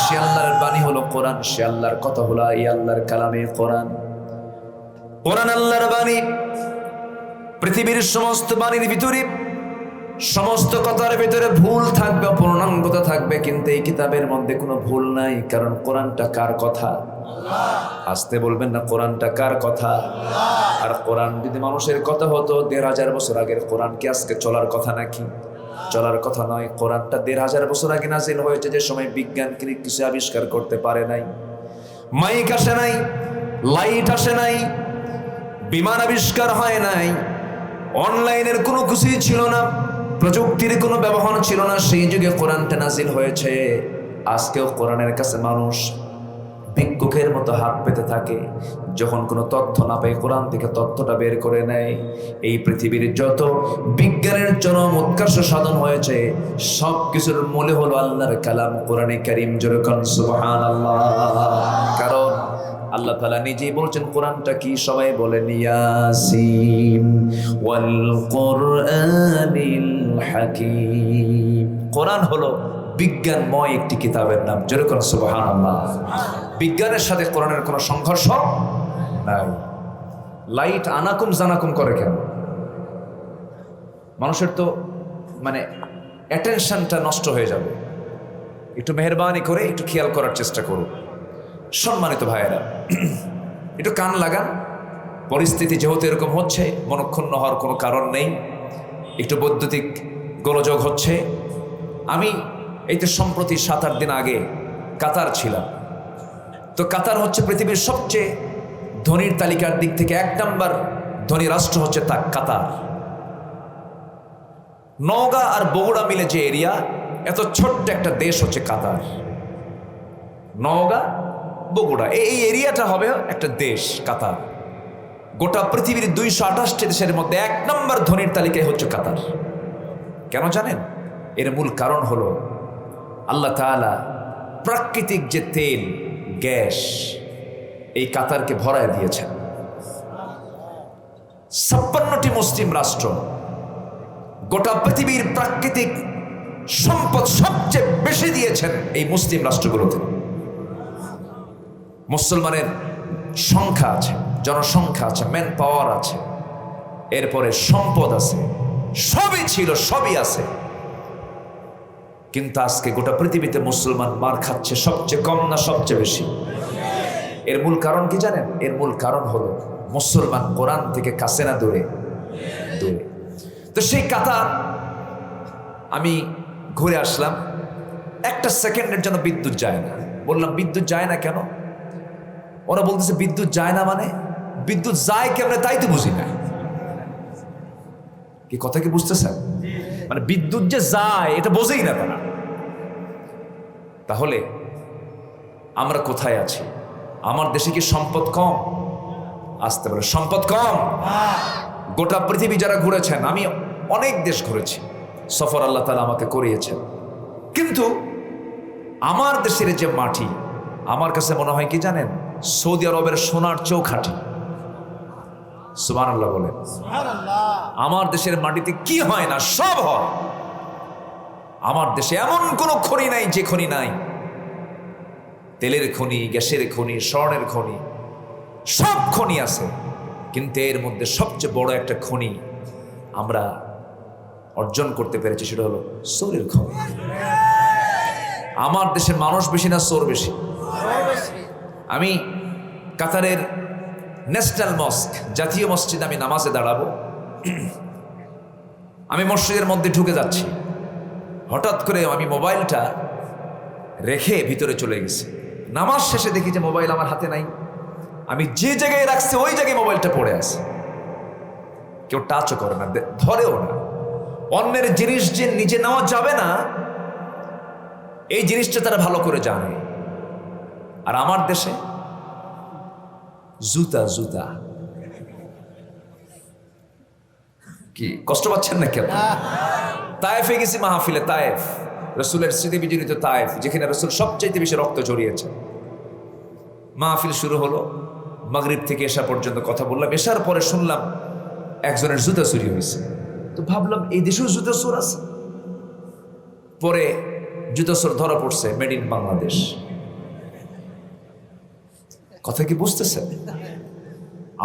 Speaker 1: সে আল্লাহর বাণী হলো কোরআন, সে আল্লাহর কথা হলো এই আল্লাহর কালামে কোরআন। কোরআন আল্লাহর বাণী। পৃথিবীর সমস্ত বাণীর ভিতরে, সমস্ত কথার ভিতরে ভুল থাকবে, অপূর্ণাঙ্গতা থাকবে, কিন্তু এই কিতাবের মধ্যে কোনো ভুল নাই, কারণ কোরআনটা কার কথা? আসতে বলবেন না, কোরআনটা কার কথা? আর কোরআন যদি মানুষের কথা হতো ১৫০০ বছর আগের কোরআন কি আজকে চলার কথা নাকি? চলার কথা নয়। কোরআনটা ১৫০০ বছর আগে নাজিল হয়েছে, যে সময় বিজ্ঞান কিছু আবিষ্কার করতে পারে নাই, মাইক আসে নাই, লাইট আসে নাই, বিমান আবিষ্কার হয় নাই, অনলাইনের কোনো কিছুই ছিল না, প্রযুক্তির কোনো ব্যবহার ছিল না, সেই যুগে কোরআনটা নাজিল হয়েছে। আজকেও কোরআনের কাছে মানুষ ভিক্ষুকের মতো হাত পেতে থাকে, যখন কোনো তথ্য না পায় কোরআন থেকে তথ্যটা বের করে নেয়। এই পৃথিবীর যত বিজ্ঞানের চরম উৎকর্ষ সাধন হয়েছে, সব কিছুর মূলে হলো আল্লাহর কালাম কোরআনে কারীম। যেরকম সুবহানাল্লাহ। কারণ আল্লাহ তাআলা নিজেই বলছেন কোরআনটা কি, সবাই বলেন ইয়াসিন ওয়াল কোরআনিল হাকীম। কোরআন হলো বিজ্ঞানময় একটি কিতাবের নাম। জোরে করুন সুবহানাল্লাহ। বিজ্ঞানের সাথে কোরআনের কোনো সংঘর্ষ নাই। লাইট আনাকুম জানাকুম করে কেন? মানুষের তো মানে অ্যাটেনশনটা নষ্ট হয়ে যাবে। একটু মেহেরবানি করে একটু খেয়াল করার চেষ্টা করুন। সম্মানিত ভাইয়েরা, একটু কান লাগান। পরিস্থিতি যেহেতু এরকম হচ্ছে, মনক্ষুণ্ণ হওয়ার কোনো কারণ নেই। একটু বৈদ্যুতিক গোলযোগ হচ্ছে। আমি এই তো সম্প্রতি 7-8 দিন আগে কাতার ছিলাম। তো কাতার হচ্ছে পৃথিবীর সবচেয়ে ধনীর তালিকার দিক থেকে 1 নম্বর ধনী রাষ্ট্র হচ্ছে তা কাতার। নওগাঁ আর বগুড়া মিলে যে এরিয়া, এত ছোট্ট একটা দেশ হচ্ছে কাতার। নওগাঁ বগুড়া এই এরিয়াটা হবে একটা দেশ কাতার। গোটা পৃথিবীর 228টি দেশের মধ্যে 1 নম্বর ধনীর তালিকায় হচ্ছে কাতার। কেন জানেন? এর মূল কারণ হলো আল্লাহ তাআলা প্রাকৃতিক যে তেল, গ্যাস এই কাতারকে ভরায় দিয়েছেন। 56টি মুসলিম রাষ্ট্র, গোটা পৃথিবীর প্রাকৃতিক সম্পদ সবচেয়ে বেশি দিয়েছেন এই মুসলিম রাষ্ট্রগুলোতে। মুসলমানের সংখ্যা আছে, জনসংখ্যা আছে, ম্যান পাওয়ার আছে, এরপরে সম্পদ আছে, সবই ছিল, সবই আছে। কিন্তু আজকে গোটা পৃথিবীতে মুসলমান মার খাচ্ছে সবচেয়ে কম না সবচেয়ে বেশি? এর মূল কারণ কি জানেন? এর মূল কারণ হলো মুসলমান কোরআন থেকে কাছে না দূরে? দূরে। তো সেই কাতার আমি ঘুরে আসলাম। 1 সেকেন্ডের জন্য বিদ্যুৎ যায় না। বললাম বিদ্যুৎ যায় না কেন? ওরা বলতেছে বিদ্যুৎ যায় না মানে বিদ্যুৎ যায় কেমনে তাই তো বুঝি না। কি কথা কি বুঝতেছেন? মানে বিদ্যুৎ যে যায় এটা বোঝেই না তারা। তাহলে আমরা কোথায় আছি? আমার দেশে কি সম্পদ কম? আসতে বলে সম্পদ কম। গোটা পৃথিবী যারা ঘুরেছেন, আমি অনেক দেশ ঘুরেছি, সফর আল্লাহ তাআলা আমাকে করিয়েছেন, কিন্তু আমার দেশের যে মাটি আমার কাছে মনে হয় কি জানেন? সৌদি আরবের সোনার চেয়েও খাঁটি। সুবহানাল্লাহ বলেন। আমার দেশের মাটিতে কি হয় না, সব হয়। আমার দেশে এমন কোনো খনি নাই যে খনি নাই। তেলের খনি, গ্যাসের খনি, স্বর্ণের খনি, সব খনি আছে। কিন্তু এর মধ্যে সবচেয়ে বড় একটা খনি আমরা অর্জন করতে পেরেছি, সেটা হলো চোরের খনি। আমার দেশের মানুষ বেশি না চোর বেশি? আমি কাতারের ন্যাশনাল মস্ক, জাতীয় মসজিদে আমি নামাজে দাঁড়াবো। আমি মসজিদের মধ্যে ঢুকে যাচ্ছি, হঠাৎ করে আমি মোবাইলটা রেখে ভিতরে চলে গেছি। নামাজ শেষে দেখি যে মোবাইল আমার হাতে নাই। আমি যে জায়গায় রাখছি ওই জায়গায় মোবাইলটা পড়ে আছে। কেউ টাচও করে না, ধরেও না। অন্যের জিনিস যে নিজে নেওয়া যাবে না এই জিনিসটা তারা ভালো করে জানে। আর আমার দেশে জুতা জুতা। কি কষ্ট পাচ্ছেন না কেন? তায়েফে গেছি মাহফিলে, তায়েফ রসুলের স্মৃতি বিজড়িত তায়েফ, যেখানে রসুল সবচাইতে বেশি রক্ত ঝরিয়েছে। মাহফিল শুরু হলো, মাগরিব থেকে এশা পর্যন্ত কথা বললাম। এশার পরে শুনলাম একজনের জুতা চুরি হয়েছে। তো ভাবলাম এই দেশেও জুতা চোর আছে। পরে জুতা চোর ধরা পড়ছে, মেড ইন বাংলাদেশ। কথা কি বুঝতেছেন?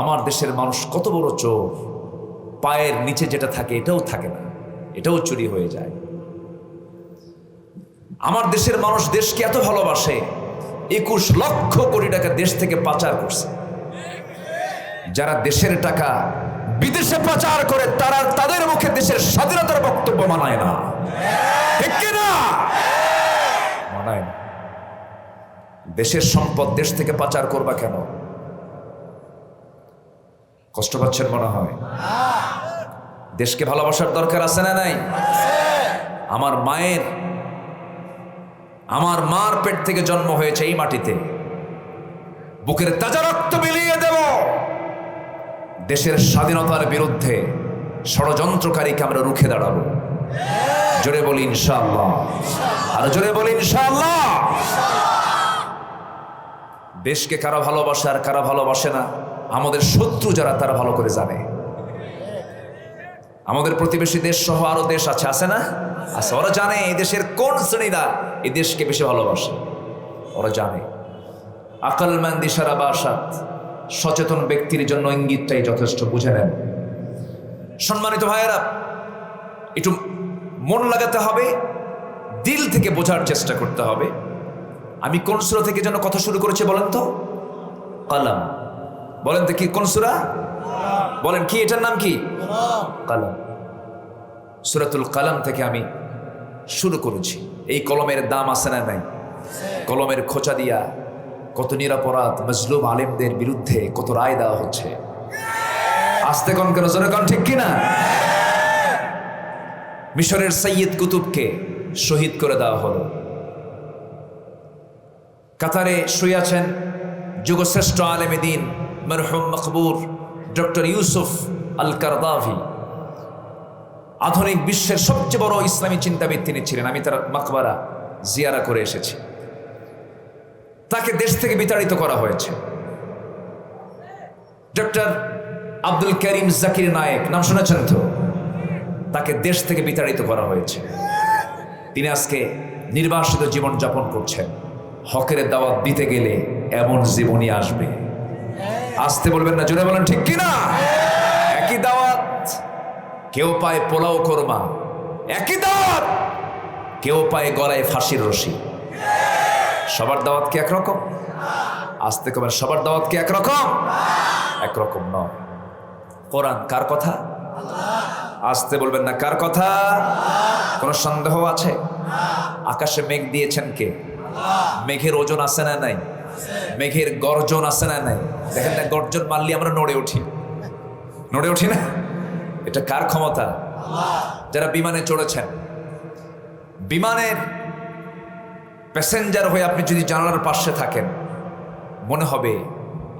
Speaker 1: আমার দেশের মানুষ কত বড় চোর। পায়ের নিচে যেটা থাকে এটাও থাকে না, এটাও চুরি হয়ে যায়। আমার দেশের মানুষ দেশকে এত ভালোবাসে, 21 লক্ষ কোটি টাকা দেশ থেকে পাচার করছে। যারা দেশের টাকা বিদেশে পাচার করে তারা তাদের মুখে দেশের স্বাধীনতার বক্তব্য মানায় না, ঠিক কিনা? মানায় না। দেশের সম্পদ দেশ থেকে পাচার করবা কেন? কষ্ট পাচ্ছেন মনে হয়? দেশকে ভালোবাসার দরকার আছে না নাই? আমার মার পেট থেকে জন্ম হয়েছে এই মাটিতে। বুকের তাজা রক্ত বিলিয়ে দেব দেশের স্বাধীনতার বিরুদ্ধে। ষড়যন্ত্রকারীকে আমরা রুখে দাঁড়াবো। জোরে বলি ইনশাআল্লাহ, আর জোরে বলি ইনশাআল্লাহ। দেশকে কারা ভালোবাসে আর কারা ভালোবাসে না আমাদের শত্রু যারা তারা ভালো করে জানে। আমাদের প্রতিবেশী দেশ সহ আরো দেশ আছে না? আছে। ওরা জানে এই দেশের কোন শ্রেণীরা এই দেশকে বেশি ভালোবাসে, ওরা জানে। আকলমন্দ ইশারা বাসাত, সচেতন ব্যক্তির জন্য ইঙ্গিতটাই যথেষ্ট, বুঝে নেন। সম্মানিত ভাইয়েরা, একটু মন লাগাতে হবে, দিল থেকে বোঝার চেষ্টা করতে হবে। আমি কোন সূরা থেকে যেন কথা শুরু করেছি বলেন তো? কালাম। বলেন তো কি কোন সূরা? বলেন কি, এটার নাম কি? কালাম। সূরাতুল কালাম থেকে আমি শুরু করেছি। এই কলমের দাম আছে না নাই? কলমের খোঁচা দিয়া কত নিরপরাধ মজলুম আলেমদের বিরুদ্ধে কত রায় দেওয়া হচ্ছে। আস্তে কোন কেন, জোরে কোন, ঠিক কিনা? মিশরের সৈয়দ কুতুবকে শহীদ করে দেওয়া হলো। কাতারে শুয়ে আছেন যুগশ্রেষ্ঠ আলেমে দ্বীন মরহুম মকবুর ডক্টর ইউসুফ আল কারদাভি। আধুনিক বিশ্বের সবচেয়ে বড় ইসলামী চিন্তাবিদ তিনি ছিলেন। আমি তার মাকবারা জিয়ারা করে এসেছি। তাকে দেশ থেকে বিতাড়িত করা হয়েছে। ডক্টর আব্দুল করিম জাকির নায়েক, নাম শুনেছেন তো? তাকে দেশ থেকে বিতাড়িত করা হয়েছে। তিনি আজকে নির্বাসিত জীবন যাপন করছেন। হকের দাওয়াত দিতে গেলে এমন জীবনই আসবে। আসতে বলবেন না, জোরে বলেন ঠিক কিনা? একই দাওয়াত, কেউ পায় পোলাও কোরমা। একই দাওয়াত, কেউ পায় গলায় ফাঁসির রশি। সবার দাওয়াত কি একরকম? আসতে কবেন, সবার দাওয়াত কি একরকম? একরকম নয়। কোরআন কার কথা? আসতে বলবেন না, কার কথা? কোন সন্দেহ আছে? আকাশে মেঘ দিয়েছেন কে? মেঘের ওজন আছে না নাই? মেঘের গর্জন আছে না নাই? দেখেন না, গর্জন মারলে আমরা নড়ে উঠি, নড়ে উঠি না? এটা কার ক্ষমতা? যারা বিমানে চড়েছেন, বিমানের প্যাসেঞ্জার হয়ে আপনি যদি জানালার পাশে থাকেন, মনে হবে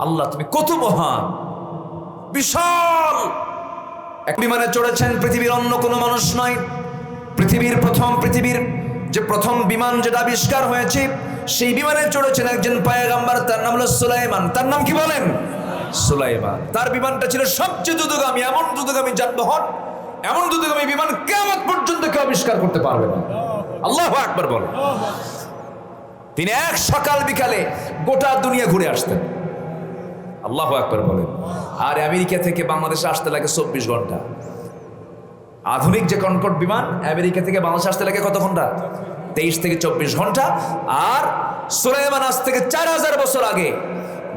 Speaker 1: আল্লাহ তুমি কত মহান, বিশাল। এক বিমানে চড়েছেন, পৃথিবীর অন্য কোনো মানুষ নয়। পৃথিবীর যে প্রথম বিমান যেটা আবিষ্কার হয়েছে, সেই বিমানে চড়েছেন একজন পয়গম্বর, তার নাম হলো সুলাইমান। তার নাম কি বলেন? সুলাইমান। তার বিমানটা ছিল সবচেয়ে দ্রুতগামী, এমন দ্রুতগামী যানবাহন, এমন দ্রুতগামী বিমান কিয়ামত পর্যন্ত কেউ আবিষ্কার করতে পারবে না। আল্লাহু আকবার বলেন। তিনি এক সকাল বিকালে গোটা দুনিয়া ঘুরে আসতেন। আল্লাহু আকবার বলেন। আর আমেরিকা থেকে বাংলাদেশে আসতে লাগে 24 ঘন্টা। আধুনিক যে কনকর্ড বিমান, আমেরিকা থেকে বাংলাদেশে আসতে লাগে কত ঘন্টা? 23 থেকে 24 ঘন্টা। আর সুলাইমান আজ থেকে 4000 বছর আগে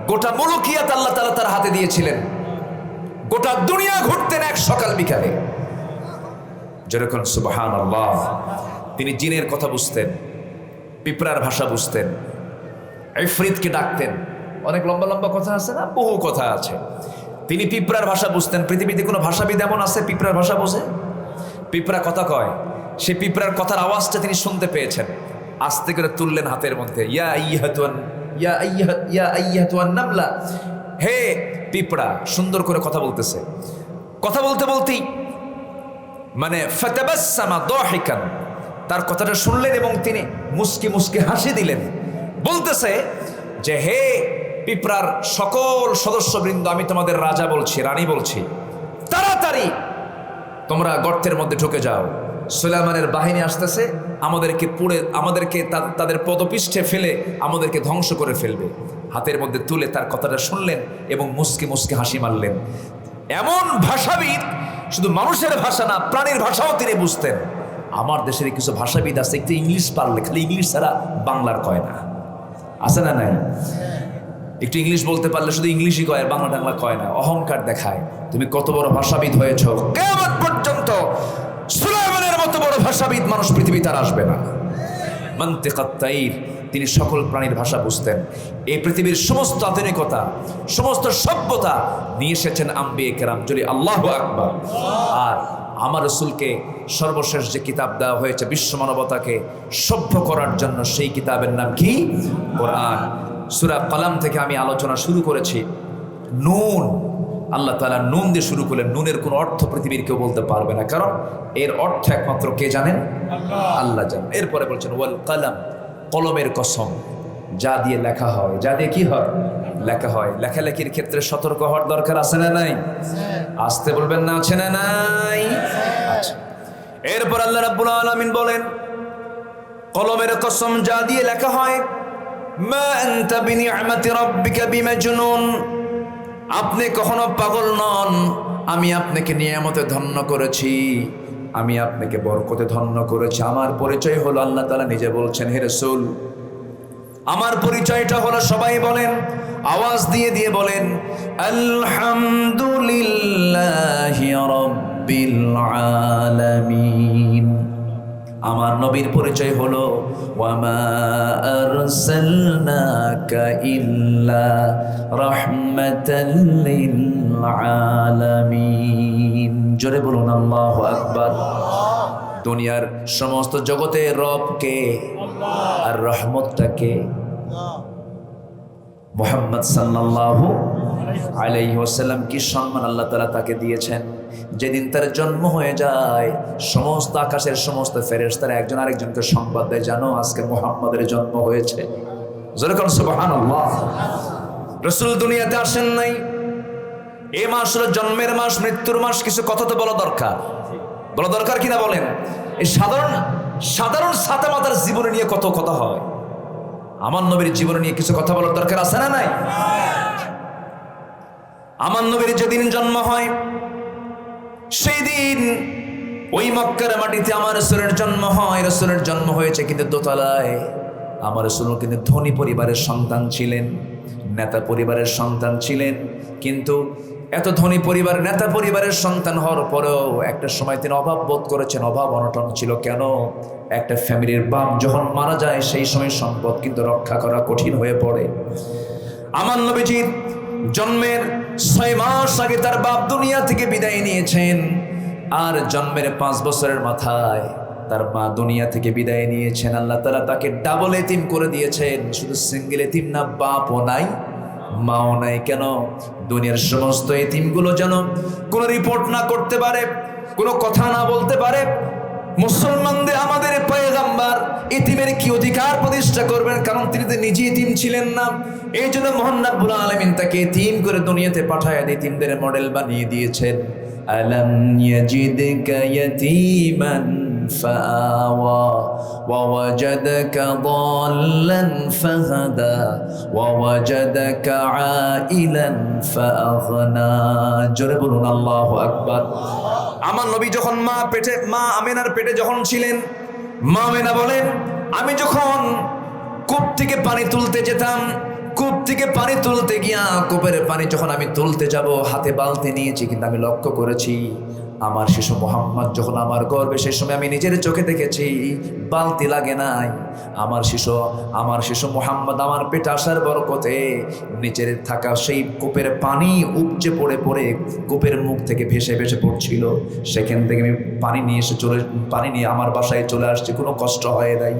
Speaker 1: গোটা মুলুকিয়াত আল্লাহ তাআলা তার হাতে দিয়েছিলেন। গোটা দুনিয়া ঘুরতেন এক সকাল বিকালে। যেরকম সুবহানাল্লাহ। তিনি জিনের কথা বুঝতেন, পিঁপড়ার ভাষা বুঝতেন, ইফরিতকে ডাকতেন। অনেক লম্বা লম্বা কথা আছে না? বহু কথা আছে। তিনি পিঁপড়ার ভাষা বুঝতেন। পৃথিবীতে কোনো ভাষাবিদ এমন আছে পিঁপড়ার ভাষা বোঝে? পিঁপড়া কথা কয়, সে পিঁপড়ার কথার আওয়াজটা তিনি শুনতে পেয়েছেন। আস্তে করে তুললেন হাতের মধ্যে, ইয়া আইয়াতুন নামলা, হে পিঁপড়া। সুন্দর করে কথা বলতেছে। কথা বলতে বলতেই মানে ফাতাবাসসামা দাহিকান, তার কথাটা শুনলেন এবং তিনি মুস্কি মুস্কি হাসি দিলেন। বলতেছে যে, হে পিঁপড়ার সকল সদস্যবৃন্দ, আমি তোমাদের রাজা বলছি, রানী বলছি, তাড়াতাড়ি তোমরা গর্তের মধ্যে ঢুকে যাও। সুলাইমানের বাহিনী আসতেছে, আমাদেরকে তাদের পদপিষ্ঠে ফেলে আমাদেরকে ধ্বংস করে ফেলবে। হাতের মধ্যে তুলে তার কথাটা শুনলেন এবং মুস্কি মুস্কি হাসি মারলেন। এমন ভাষাবিদ, শুধু মানুষের ভাষা না, প্রাণীর ভাষাও তিনি বুঝতেন। আমার দেশের কিছু ভাষাবিদ আছে, একটু ইংলিশ পারলে, খালি ইংলিশ ছাড়া বাংলার কয় না, আছে না নাই? একটু ইংলিশ বলতে পারলে শুধু ইংলিশই কয়, বাংলা টাংলা কয় না, অহংকার দেখায়। তুমি কত বড় ভাষাবিদ হয়েছ, কিয়ামত পর্যন্ত সুলাইমানের মতো বড় ভাষাবিদ মানুষ পৃথিবীতে আর আসবে না। মানতিকাত তাইর, তিনি সকল প্রাণীর ভাষা বুঝতেন। এই পৃথিবীর সমস্ত আধুনিকতা, সমস্ত সভ্যতা নিয়ে এসেছেন আম্বিয়ে কেরাম। যদি আল্লাহু আকবার। আর আমার রাসূলকে সর্বশেষ যে কিতাব দেওয়া হয়েছে বিশ্ব মানবতাকে সভ্য করার জন্য, সেই কিতাবের নাম কি? কোরআন। সূরা কলাম থেকে আমি আলোচনা শুরু করেছি। নুন, আল্লাহ তাআলা নুন দিয়ে শুরু করলেন। নুনের কোনো অর্থ পৃথিবীর কেউ বলতে পারবে না, কারণ এর অর্থ একমাত্র কে জানেন? আল্লাহ জানেন। এরপরে বলছেন ওয়াল কালাম, কলমের কসম। যা দিয়ে লেখা হয়, যা দিয়ে কি হয়, লেখা হয়। লেখালেখির ক্ষেত্রে সতর্ক হওয়ার দরকার আছে না নাই? আসতে বলবেন না, আছে না নাই? আচ্ছা, এরপর আল্লাহ রাব্বুল আলামিন বলেন, কলমের কসম, যা দিয়ে লেখা হয়, মা আনতা বিনিআমাতি রাব্বিকা বিমাজনুন, আপনি কখনো পাগল নন। আমি আপনাকে নিয়ামতে ধন্য করেছি, আমি আপনাকে বরকতে ধন্য করেছি। আমার পরিচয় হলো, আল্লাহ তাআলা নিজে বলছেন, হে রাসূল আমার পরিচয়টা হলো, সবাই বলেন, আওয়াজ দিয়ে দিয়ে বলেন, আলহামদুলিল্লাহি রাব্বিল আলামিন। আমার নবীর পরিচয় হলো, ওয়ামা আরসালনাকা ইল্লা রাহমাতাল লিল আলামিন। জোরে বলুন আল্লাহু আকবার। দুনিয়ার সমস্ত জগতের রব কে? আর রহমতটা কে? মুহাম্মদ সাল্লাল্লাহু আলাইহি ওয়াসাল্লাম। কি সম্মান আল্লাহ তাআলা তাকে দিয়েছেন! যেদিন তার জন্ম হয়ে যায়, সমস্ত আকাশের সমস্ত ফেরেশতারা একজন আরেকজনকে সংবাদ দেয়, জানো আজকে মুহাম্মাদের জন্ম হয়েছে। জোরে বলুন সুবহানাল্লাহ। রাসূল দুনিয়াতে আসেন নাই, এই মাস হলো জন্মের মাস, মৃত্যুর মাস। কিছু কথা তো বলা দরকার, বলা দরকার কিনা বলেন? এই সাধারণ সাদা মাতার জীবনে নিয়ে কত কথা হয়, আমার নবীর জীবনে নিয়ে কিছু কথা বলার দরকার আছে না নাই? আমার নবীর যেদিন জন্ম হয়, সেই দিন ওই মক্কার মাটিতে আমার রাসূলের জন্ম হয়। রাসূলের জন্ম হয়েছে কিন্তু দোতলায়। আমার রাসূল কিন্তু ধনী পরিবারের সন্তান ছিলেন, নেতা পরিবারের সন্তান ছিলেন। কিন্তু এত ধনী পরিবার, নেতা পরিবারের সন্তান হওয়ার পরেও একটা সময় তিনি অভাব বোধ করেছেন, অভাব অনটন ছিল। কেন? একটা ফ্যামিলির বাপ যখন মারা যায়, সেই সময় সম্পদ কিন্তু রক্ষা করা কঠিন হয়ে পড়ে। আমার নবীজির জন্মের 6 মাস আগে তার বাপ দুনিয়া থেকে বিদায় নিয়েছেন, আর জন্মের 5 বছরের মাথায় তার মা দুনিয়া থেকে বিদায় নিয়েছেন। আল্লাহ তাআলা তাকে ডাবল এতিম করে দিয়েছেন। শুধু সিঙ্গেল এতিম না, বাপও নাই, মাও নাই। কেন? দুনিয়ার সমস্ত এতিমগুলো যেন কোনো রিপোর্ট না করতে পারে, কোনো কথা না বলতে পারে। মুসলমানদের, আমাদের পয়গম্বর এতিমের কি অধিকার প্রতিষ্ঠা করবেন? কারণ তিনি তো নিজে এতিম ছিলেন না। এই জন্য মহান রব্বুল আলামিন তাকে এতিম করে দুনিয়াতে পাঠায় এতিমদের মডেল বানিয়ে দিয়েছেন। আলাম ইয়াজিদকা ইয়াতীমান ফাআওয়া ওয়া ওয়াজাদাকা দাল্লান ফাহাদা ওয়া ওয়াজাদাকা আইলান ফাআগনা। জোরে বলুন আল্লাহু আকবার। আমার নবী যখন মা আমেনার পেটে যখন ছিলেন, মা আমেনা বলেন, আমি যখন কূপ থেকে পানি তুলতে যেতাম, কূপ থেকে পানি তুলতে গিয়া কূপের পানি যখন আমি তুলতে যাব, হাতে বালতি নিয়েছি, কিন্তু আমি লক্ষ্য করেছি আমার শিশু মুহাম্মদ যখন আমার গর্ভে, সেই সময় আমি নিজের চোখে দেখেছি বালতি লাগে নাই। আমার শিশু মুহাম্মদ আমার পেটে আসার বরকতে নিচের থাকা সেই কূপের পানি উপচে পড়ে পড়ে কূপের মুখ থেকে ভেসে ভেসে পড়ছিল। সেখান থেকে আমি পানি নিয়ে আমার বাসায় চলে আসছি। কোনো কষ্ট হয় নাই।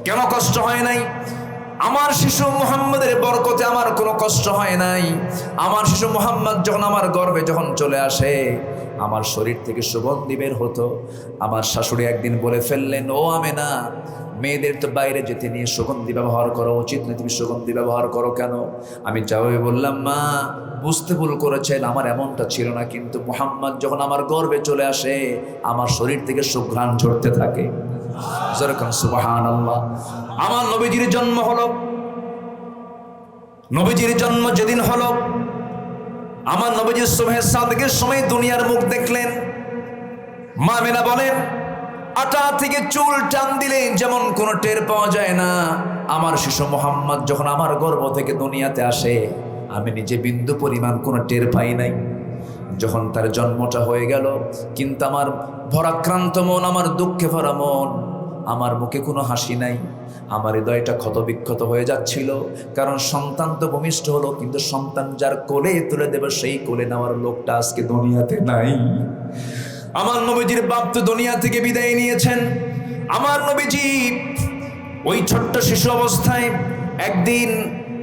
Speaker 1: কেন কষ্ট হয় নাই? আমার শিশু মুহাম্মদের বরকতে আমার কোনো কষ্ট হয় নাই। আমার শিশু মুহাম্মদ যখন আমার গর্ভে যখন চলে আসে, আমার শরীর থেকে সুগন্ধি বের হতো। আমার শাশুড়ি একদিন বলে ফেললেন, ও আমেনা, মেয়েদের তো বাইরে যেতে নিয়ে সুগন্ধি ব্যবহার করা উচিত না, তুমি সুগন্ধি ব্যবহার করো কেন? আমি জবাবে বললাম, মা বুঝতে ভুল করেছেন, আমার এমনটা ছিল না, কিন্তু মুহাম্মদ যখন আমার গর্ভে চলে আসে, আমার শরীর থেকে সুঘ্রাণ ঝরতে থাকে। যেরকম সুবহানাল্লাহ। আমার নবীজির জন্ম হলো, নবীজির জন্ম যেদিন হলো, আমার নবীজির সুবহে সাদিকের সময় দুনিয়ার মুখ দেখলেন। মা আমেনা বলেন, আটা থেকে চুল টান দিলে যেমন কোনো টের পাওয়া যায় না, আমার শিশু মুহাম্মদ যখন আমার গর্ভ থেকে দুনিয়াতে আসে, আমি নিজে বিন্দু পরিমাণ কোনো টের পাই নাই। যখন তার জন্মটা হয়ে গেল, কিন্তু আমার ভরাক্রান্ত মন, আমার দুঃখে ভরা মন, আমার মুখে কোনো হাসি নাই। আমার হৃদয়টা ক্ষতবিক্ষত হয়ে যাচ্ছিল, কারণ সন্তান তো ভূমিষ্ঠ হলো, কিন্তু সন্তান যার কোলে তুলে দেবে, সেই কোলে নেওয়ার লোকটা আজকে দুনিয়াতে নাই। আমার নবীজির বাপ তো দুনিয়া থেকে বিদায় নিয়েছেন। আমার নবীজি ওই ছোট্ট শিশু অবস্থায় একদিন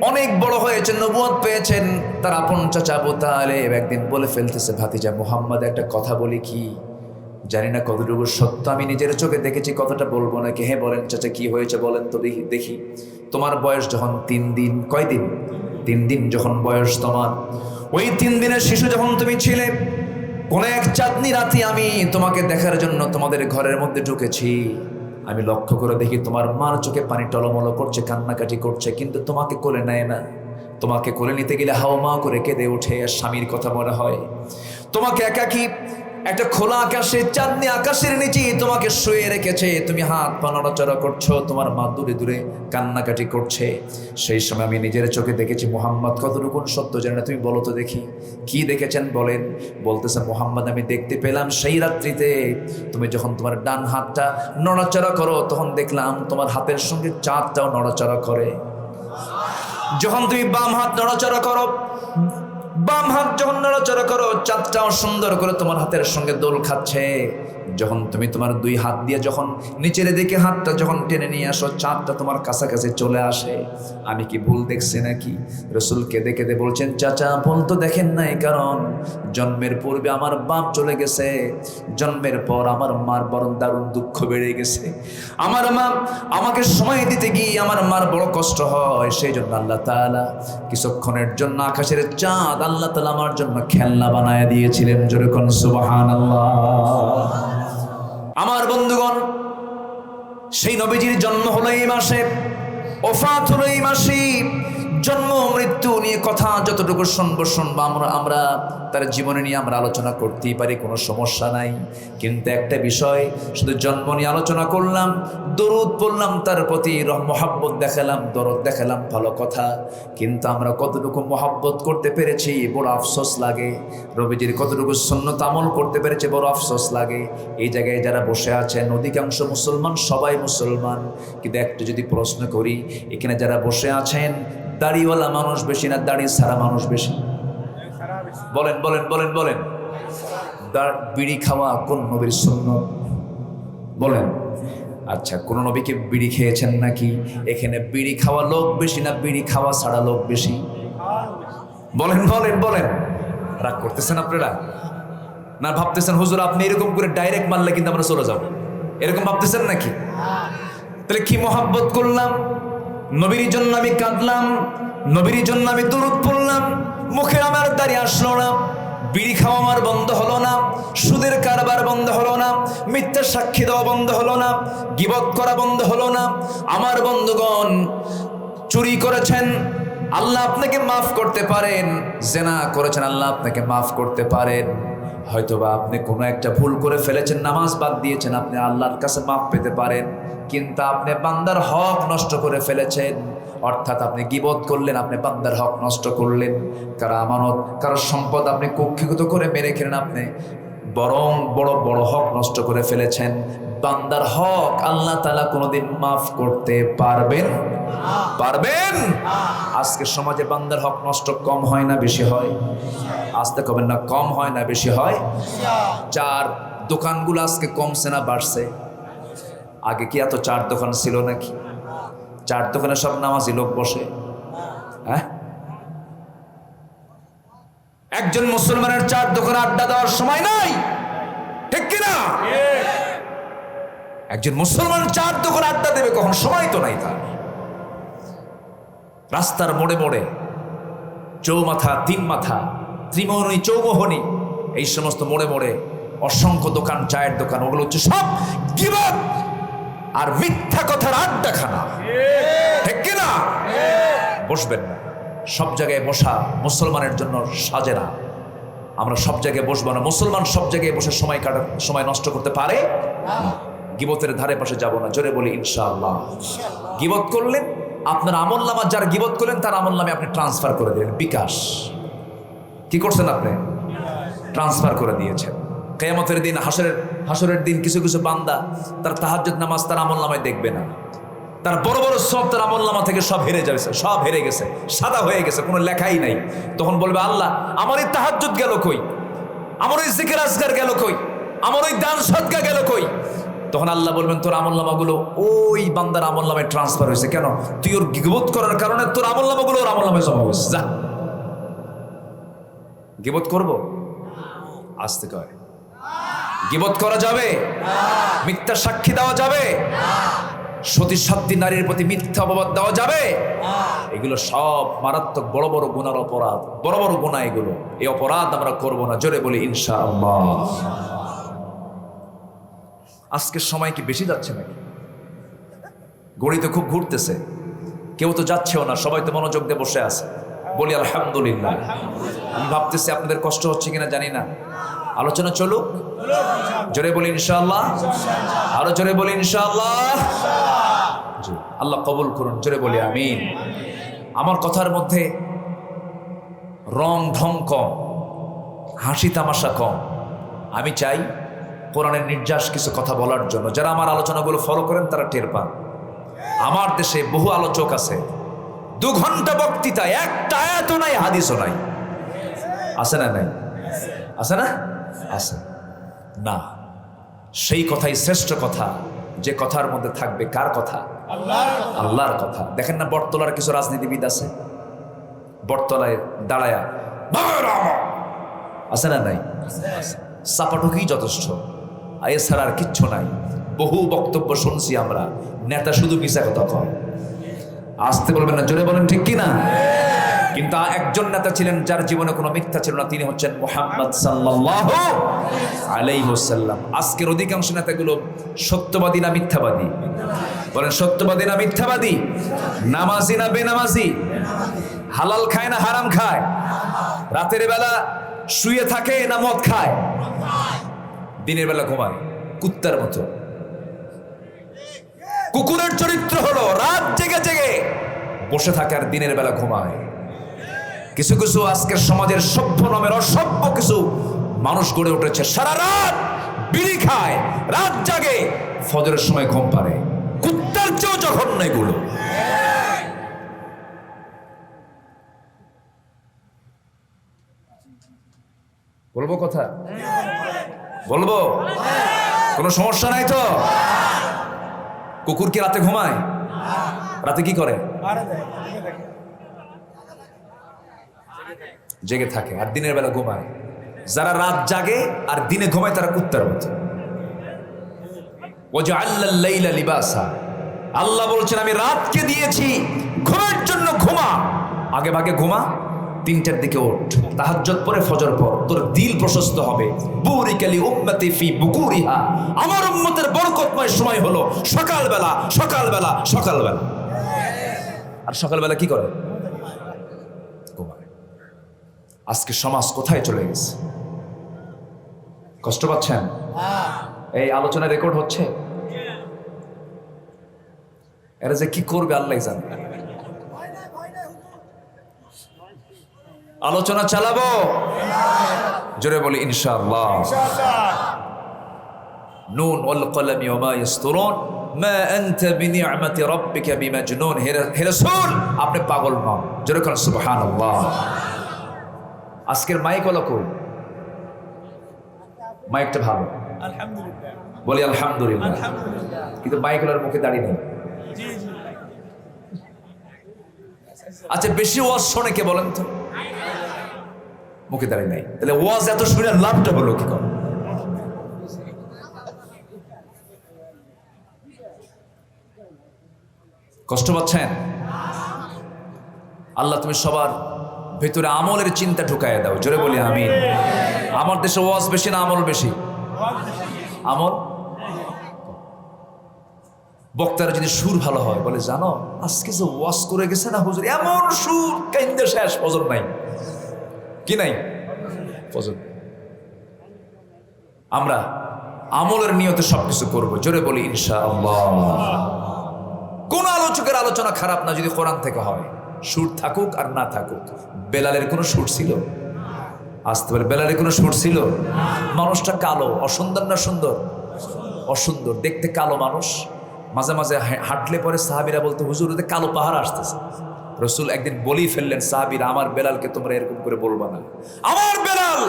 Speaker 1: অনেক বড় হয়েছেন, নবুয়ত পেয়েছেন। তার আপন চাচা আবু তালেব একদিন বলে ফেলতেছে, ভাতিজা মুহাম্মদ, একটা কথা বলি কি? জানি না কতটুকু সত্য, আমি নিজের চোখে দেখেছি, কতটা বলবো নাকি। হ্যাঁ বলেন চাচা, কি হয়েছে বলেন তো দেখি। দেখি তোমার বয়স যখন 3 দিন, কয়দিন? 3 দিন যখন বয়স তোমার, ওই 3 দিনের শিশু যখন তুমি ছিলে, কোন এক চাঁদনি রাতে আমি তোমাকে দেখার জন্য তোমাদের ঘরের মধ্যে ঢুকেছি। আমি লক্ষ্য করে দেখি তোমার মার চোখে পানি টলমলো করছে, কান্নাকাটি করছে, কিন্তু তোমাকে কোলে নেয় না। তোমাকে কোলে নিতে গেলে হাওমা করে কেঁদে ওঠে, আর স্বামীর কথা মনে হয়। তোমাকে একাকী একটা খোলা আকাশে, চাঁদনি আকাশের নিচে তোমাকে শুয়ে রেখেছে, তুমি হাত পা নড়াচড়া করছো, তোমার মা দূরে দূরে কান্নাকাটি করছে। সেই সময় আমি নিজের চোখে দেখেছি মুহাম্মদ কতটুকু সত্য জানে না, তুমি বলো তো দেখি কি দেখেছেন বলেন। বলতেছে মুহাম্মদ, আমি দেখতে পেলাম সেই রাত্রিতে তুমি যখন তোমার ডান হাতটা নড়াচড়া করো, তখন দেখলাম তোমার হাতের সঙ্গে চাঁদটাও নড়াচড়া করে। যখন তুমি বাম হাত নড়াচড়া করো, বাম হাত যখন নড়াচড়া করো, চাঁদটাও সুন্দর করে তোমার হাতের সঙ্গে দোল খাচ্ছে। যখন তুমি তোমার 2 হাত দিয়ে যখন নিচের দিকে হাতটা যখন টেনে নিয়ে আসো, চাঁদটা তোমার কাছাকাছি চলে আসে। আমি কি ভুল দেখছি নাকি? রাসূল কেঁদে কেঁদে বলছেন, চাচা ভুল তো দেখেন নাই, কারণ জন্মের পূর্বে আমার বাপ চলে গেছে, জন্মের পর আমার মার বড় দারুণ দুঃখ বেড়ে গেছে। আমার মা আমাকে সময় দিতে গিয়ে আমার মার বড় কষ্ট হয়, সেই জন্য আল্লাহ তাআলা কিছুক্ষণের জন্য আকাশের চাঁদ আল্লাহ তাআলা আমার জন্য খেলনা বানায় দিয়েছিলেন। জোরে কোন সুবহানাল্লাহ। আমার বন্ধুগণ, সেই নবীজির জন্ম হলো এই মাসে, ওফাত হলো এই মাসে। জন্ম মৃত্যু নিয়ে কথা যতটুকু শুনবো আমরা তার জীবনে নিয়ে আমরা আলোচনা করতেই পারি, কোনো সমস্যা নাই। কিন্তু একটা বিষয়, শুধু জন্ম নিয়ে আলোচনা করলাম, দরুদ পড়লাম, তার প্রতি মহাব্বত দেখালাম, দরদ দেখালাম, ভালো কথা। কিন্তু আমরা কতটুকু মহাব্বত করতে পেরেছি বড় আফসোস লাগে। নবীজির কতটুকু সুন্নত আমল করতে পেরেছে বড় আফসোস লাগে। এই জায়গায় যারা বসে আছেন অধিকাংশ মুসলমান, সবাই মুসলমান, কিন্তু একটু যদি প্রশ্ন করি, এখানে যারা বসে আছেন দাড়িওয়ালা মানুষ বেশি না দাড়ি ছাড়া মানুষ বেশি? বলেন বলেন বলেন বলেন। বিড়ি খাওয়া কোন নবীর সুন্নত বলেন? আচ্ছা, কোন নবীকে বিড়ি খেয়েছেন নাকি? এখানে বিড়ি খাওয়া লোক বেশি না বিড়ি খাওয়া ছাড়া লোক বেশি? বলেন বলেন বলেন। রাগ করতেছেন আপনারা না ভাবতেছেন হুজুর আপনি এরকম করে ডাইরেক্ট মারলে কিন্তু আমরা চলে যাব, এরকম ভাবতেছেন নাকি? তাহলে কি মহাব্বত করলাম, নবীর জন্য আমি কাঁদলাম, নবীর জন্য আমি দরুদ পড়লাম, মুখে আমার দাঁড়িয়ে আসলো না, বিড়ি খাওয়া আমার বন্ধ হলো না, সুদের কারবার বন্ধ হলো না, মিথ্যা সাক্ষী দেওয়া বন্ধ হলো না, গীবত করা বন্ধ হলো না। আমার বন্ধুগণ, চুরি করেছেন আল্লাহ আপনাকে মাফ করতে পারেন, জেনা করেছেন আল্লাহ আপনাকে মাফ করতে পারেন, হয়তোবা আপনি কোনো একটা ভুল করে ফেলেছেন, নামাজ বাদ দিয়েছেন, আপনি আল্লাহর কাছে মাফ পেতে পারেন। কিন্তু আপনি বান্দার হক নষ্ট করে ফেলেছেন, অর্থাৎ আপনি গীবত করলেন, আপনি বান্দার হক নষ্ট করলেন, কারো আমানত, কারো সম্পদ আপনি কক্ষিগত করে মেরে খেলেন, আপনি বরং বড় বড় হক নষ্ট করে ফেলেছেন। বান্দার হক আল্লাহ তাআলা কোনোদিন মাফ করতে পারবেন? পারবেন? আজকে সমাজে বান্দার হক নষ্ট কম হয় না বেশি হয়? আসতে কবেন না, কম হয় না বেশি হয়? চার দোকানগুলো আজকে কমছে না বাড়ছে? আগে কি এত চার দোকান ছিল নাকি? চার দোকানে সব নামাজি লোক বসে? হ্যাঁ, একজন মুসলমানের চার দোকানে আড্ডা দেওয়ার সময় নাই, ঠিক কিনা? একজন মুসলমান চার দোকানে আড্ডা দেবে কখন? সময় তো নাই তার। রাস্তার মোড়ে মোড়ে, চৌমাথা, তিন মাথা, ত্রিমোহনী, চৌমোহনী, এই সমস্ত মোড়ে মোড়ে অসংখ্য দোকান, চায়ের দোকান, ওগুলো হচ্ছে সব গীবত আর মিথ্যা কথার আড্ডাখানা, ঠিক কিনা? বসবেন না, সব জায়গায় বসা মুসলমানের জন্য সাজে না। আমরা সব জায়গায় বসবো না, মুসলমান সব জায়গায় বসে সময় নষ্ট করতে পারে। গীবতের ধারে পাশে যাব না, জোরে বলি ইনশাআল্লাহ। গীবত করলেন, আপনার আমলনামা, যার গীবত করলেন তার আমলনামে আপনি ট্রান্সফার করে দিলেন, বিকাশ। কি করছেন আপনি? ট্রান্সফার করে দিয়েছেন। কিয়ামতের দিন, হাসরের দিন কিছু কিছু বান্দা তার তাহাজ্জুদ নামাজ তার আমলনামায় দেখবে না, তার বড় বড় সব তার আমলনামা থেকে সব হেরে যাচ্ছে, সব হেরে গেছে, সাদা হয়ে গেছে, কোনো লেখাই নাই। তখন বলবে আল্লাহ আমার এই তাহাজ্জুদ গেল কই, আমার ওই জিকির আজকার গেল কই, আমার ওই দান সদকা গেল কই? তখন আল্লাহ বলবেন তোর আমলনামাগুলো ওই বান্দার আমলনামায় ট্রান্সফার হয়েছে। কেন? তুই ওর গীবত করার কারণে তোর আমলনামাগুলো ওর আমলনামায় জমা হয়েছে। যা, গীবত করবো? আসতে কয় গীবত করা যাবে? মিথ্যা সাক্ষী দেওয়া যাবে? সতী সাধ্বী নারীর প্রতি মিথ্যা অপবাদ দেওয়া যাবে? এগুলো সব মারাত্মক বড় বড় গুনার অপরাধ, বড় বড় গুনাহ এগুলো। এই অপরাধ আমরা করব না, জোরে বলি ইনশাআল্লাহ। আজকের সময় কি বেশি যাচ্ছে নাকি? ঘড়ি তো খুব ঘুরতেছে, কেউ তো যাচ্ছেও না, সবাই তো মনোযোগ দিয়ে বসে আছে। বলি আলহামদুলিল্লাহ। আমি ভাবতেছি আপনাদের কষ্ট হচ্ছে কিনা জানি না। আলোচনা চলুক, জোরে বলি ইনশাআল্লাহ, আরো জোরে বলি ইনশাআল্লাহ। আল্লাহ কবুল করুন, জোরে বলি আমিন। আমার কথার মধ্যে রং ঢং কম, হাসি তামাশা কম। আমি চাই কোরআনের নির্যাস কিছু কথা বলার জন্য। যারা আমার আলোচনাগুলো ফলো করেন তারা টের পান। আমার দেশে বহু আলোচক আছে, 2 ঘন্টা বক্তৃতা, একটা আয়াতও নাই, হাদিসও নাই। আছে না? নাই? আছে না? আছে না। সেই কথাই শ্রেষ্ঠ কথা, যে কথার মধ্যে থাকবে কার কথা? আল্লাহর কথা। দেখেন না, বটতলার কিছু রাজনীতিবিদ আছে, বটতলায় দাঁড়ায়া আছে না? নাই? চাপাটুকি যথেষ্ট, এছাড়া আর কিচ্ছু নাই। বহু বক্তব্য শুনছি আমরা, নেতা শুধু মিশা কথা কয়। আসতে বলবেন না, জোরে বলেন ঠিক কিনা? কিন্তু একজন নেতা ছিলেন যার জীবনে কোনো মিথ্যা ছিল না, তিনি হচ্ছেন মুহাম্মদ সাল্লাল্লাহু আলাইহি ওয়াসাল্লাম। আজকের অধিকাংশ নেতাগুলো সত্যবাদী না মিথ্যাবাদী? বলেন সত্যবাদী না মিথ্যাবাদী? নামাজি না বেনামাজি? হালাল খায় না হারাম খায়? রাতের বেলা শুয়ে থাকে না মদ খায়? দিনের বেলা ঘুমায় কুত্তার মতো। কুকুরের চরিত্র হলো রাত জেগে জেগে বসে থাকে আর দিনের বেলা ঘুমায়। কিছু কিছু আজকের সমাজের সভ্য নামের অসভ্য কিছু মানুষ গড়ে উঠেছে, সারা রাত বিড়ি খায়, রাত জাগে, ফজরের সময় ঘুম পারে। কুত্তার চেয়েও জঘন্য এগুলো। বলবো কথা? বলবো? কোনো সমস্যা নাই তো? কুকুর কি রাতে ঘুমায়? রাতে কি করে? জেগে থাকে আর দিনের বেলা ঘুমায়। যারা রাত জাগে আর দিনে ঘুমায় তারা কুত্তার মতো। ওয়াজআলাল লাইলা লিবাসা, আল্লাহ বলছেন আমি রাতকে দিয়েছি ঘুমের জন্য। ঘুমা, আগে ভাগে ঘুমা, 3টার দিকে ওঠ, তাহাজ্জুদ পড়ে ফজর পড়, তোর দিল প্রশস্ত হবে। বুরিকালি উম্মতি ফি বুকুরিহা, আমার উম্মতের বরকতময় সময় হলো সকালবেলা, সকালবেলা, সকালবেলা। আর সকালবেলা কি করে? ঘুমায়। আজকে সমাজ কোথায় চলে গেছে? কষ্ট পাচ্ছেন? এই আলোচনা রেকর্ড হচ্ছে, এরা যে কি করবে আল্লাহ জানে। আলোচনা চালাবো, জোরে বলি ইনশাআল্লাহ। নুন ওয়াল কলমি ওয়া মা ইয়াসতুরুন মা আনতা বিনি'মাতি রাব্বিকা বিমাজনুন। হে রাসূল, আপনি পাগল নন, জোরে বলেন সুবহানাল্লাহ। আজকের মাইক হলো কই? মাইকটা ভালো, আলহামদুলিল্লাহ বলি আলহামদুলিল্লাহ। কিন্তু মাইক হলোর মুখে দাঁড়িয়ে নেই। আচ্ছা, বেশি ওয়াজ শোনে কে বলেন তো? মুখে দাঁড়িয়ে নাই। তাহলে ওয়াজ এত শুনে লাভটা হলো কি করে? কষ্ট পাচ্ছেন? আল্লাহ তুমি সবার ভেতরে আমলের চিন্তা ঢুকাইয়া দাও, জোরে বলি আমিন। আমার দেশে ওয়াজ বেশি না আমল বেশি? আমল। বক্তারা যদি সুর ভালো হয়, বলে জানো আজকে যে ওয়াজ করে গেছে না হুজুর, এমন সুর কাইন্দে শেষ, ফজর নাই। কি নাই? ফজর। আমরা আমলের নিয়তে সবকিছু করবো, জোরে বলি ইনশাআল্লাহ। কোন আলোচকের আলোচনা খারাপ না যদি কোরআন থেকে হয়, সুর থাকুক আর না থাকুক। বেলালের কোনো সুর ছিল? আসতে পারে, বেলালের কোনো সুর ছিল? মানুষটা কালো, অসুন্দর না সুন্দর? অসুন্দর দেখতে কালো মানুষ। মাঝে মাঝে হাঁটলে পরে সাহাবীরা বলতো হুজুর ওদের কালো পাহাড় আসতেছে। রসুল একদিন বলেই ফেললেন সাহাবীরা, আমার বেলালকে তোমরা এরকম করে বলবা না। আমার বেলাল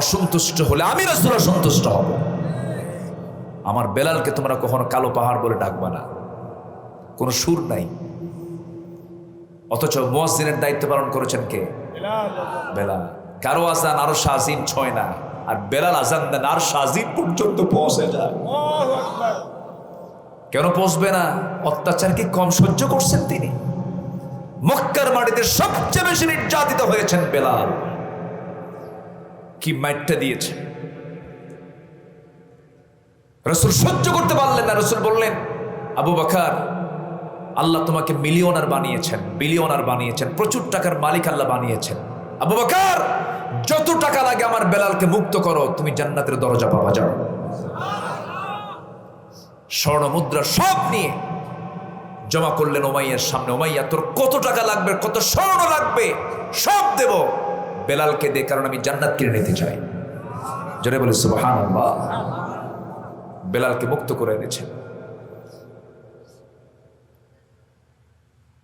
Speaker 1: অসন্তুষ্ট হলে আমি রাসূল অসন্তুষ্ট হব। আমার বেলালকে তোমরা কখনো কালো পাহাড় বলে ডাকবা না। কোনো সুর নাই। অথচ মুয়াজ্জিনের দায়িত্ব পালন করেছেন কে? বেলাল। কারো আজান আরো শাজিম ছয় না, আর বেলাল আজান দেন আর সাজিদ পর্যন্ত পৌঁছে যায়। কেন পৌঁছবে না? অত্যাচার কি কম সহ্য করছেন তিনি? মক্কার মাটিতে সবচেয়ে বেশি নির্যাতিত হয়েছেন বেলাল। কি মাইটটা দিয়েছে রাসূল সহ্য করতে পারলেন না। রাসূল বললেন, আবু বকর, আল্লাহ তোমাকে মিলিয়নার বানিয়েছেন, বিলিয়নার বানিয়েছেন, প্রচুর টাকার মালিক আল্লাহ বানিয়েছেন। আবু বকর, যত টাকা লাগে আমার বেলালকে মুক্ত করো, তুমি জান্নাতের দরজা পাবা, যাও। স্বর্ণ মুদ্রা সব নিয়ে জমা করলেন উমাইয়ার সামনে। উমাইয়া, তোর কত টাকা লাগবে, কত স্বর্ণ লাগবে, সব দেব, বেলালকে দে, কারণ আমি জান্নাত কিনে নিতে চাই। জোরে বলে সুবহানাল্লাহ। বেলালকে মুক্ত করে এনেছেন।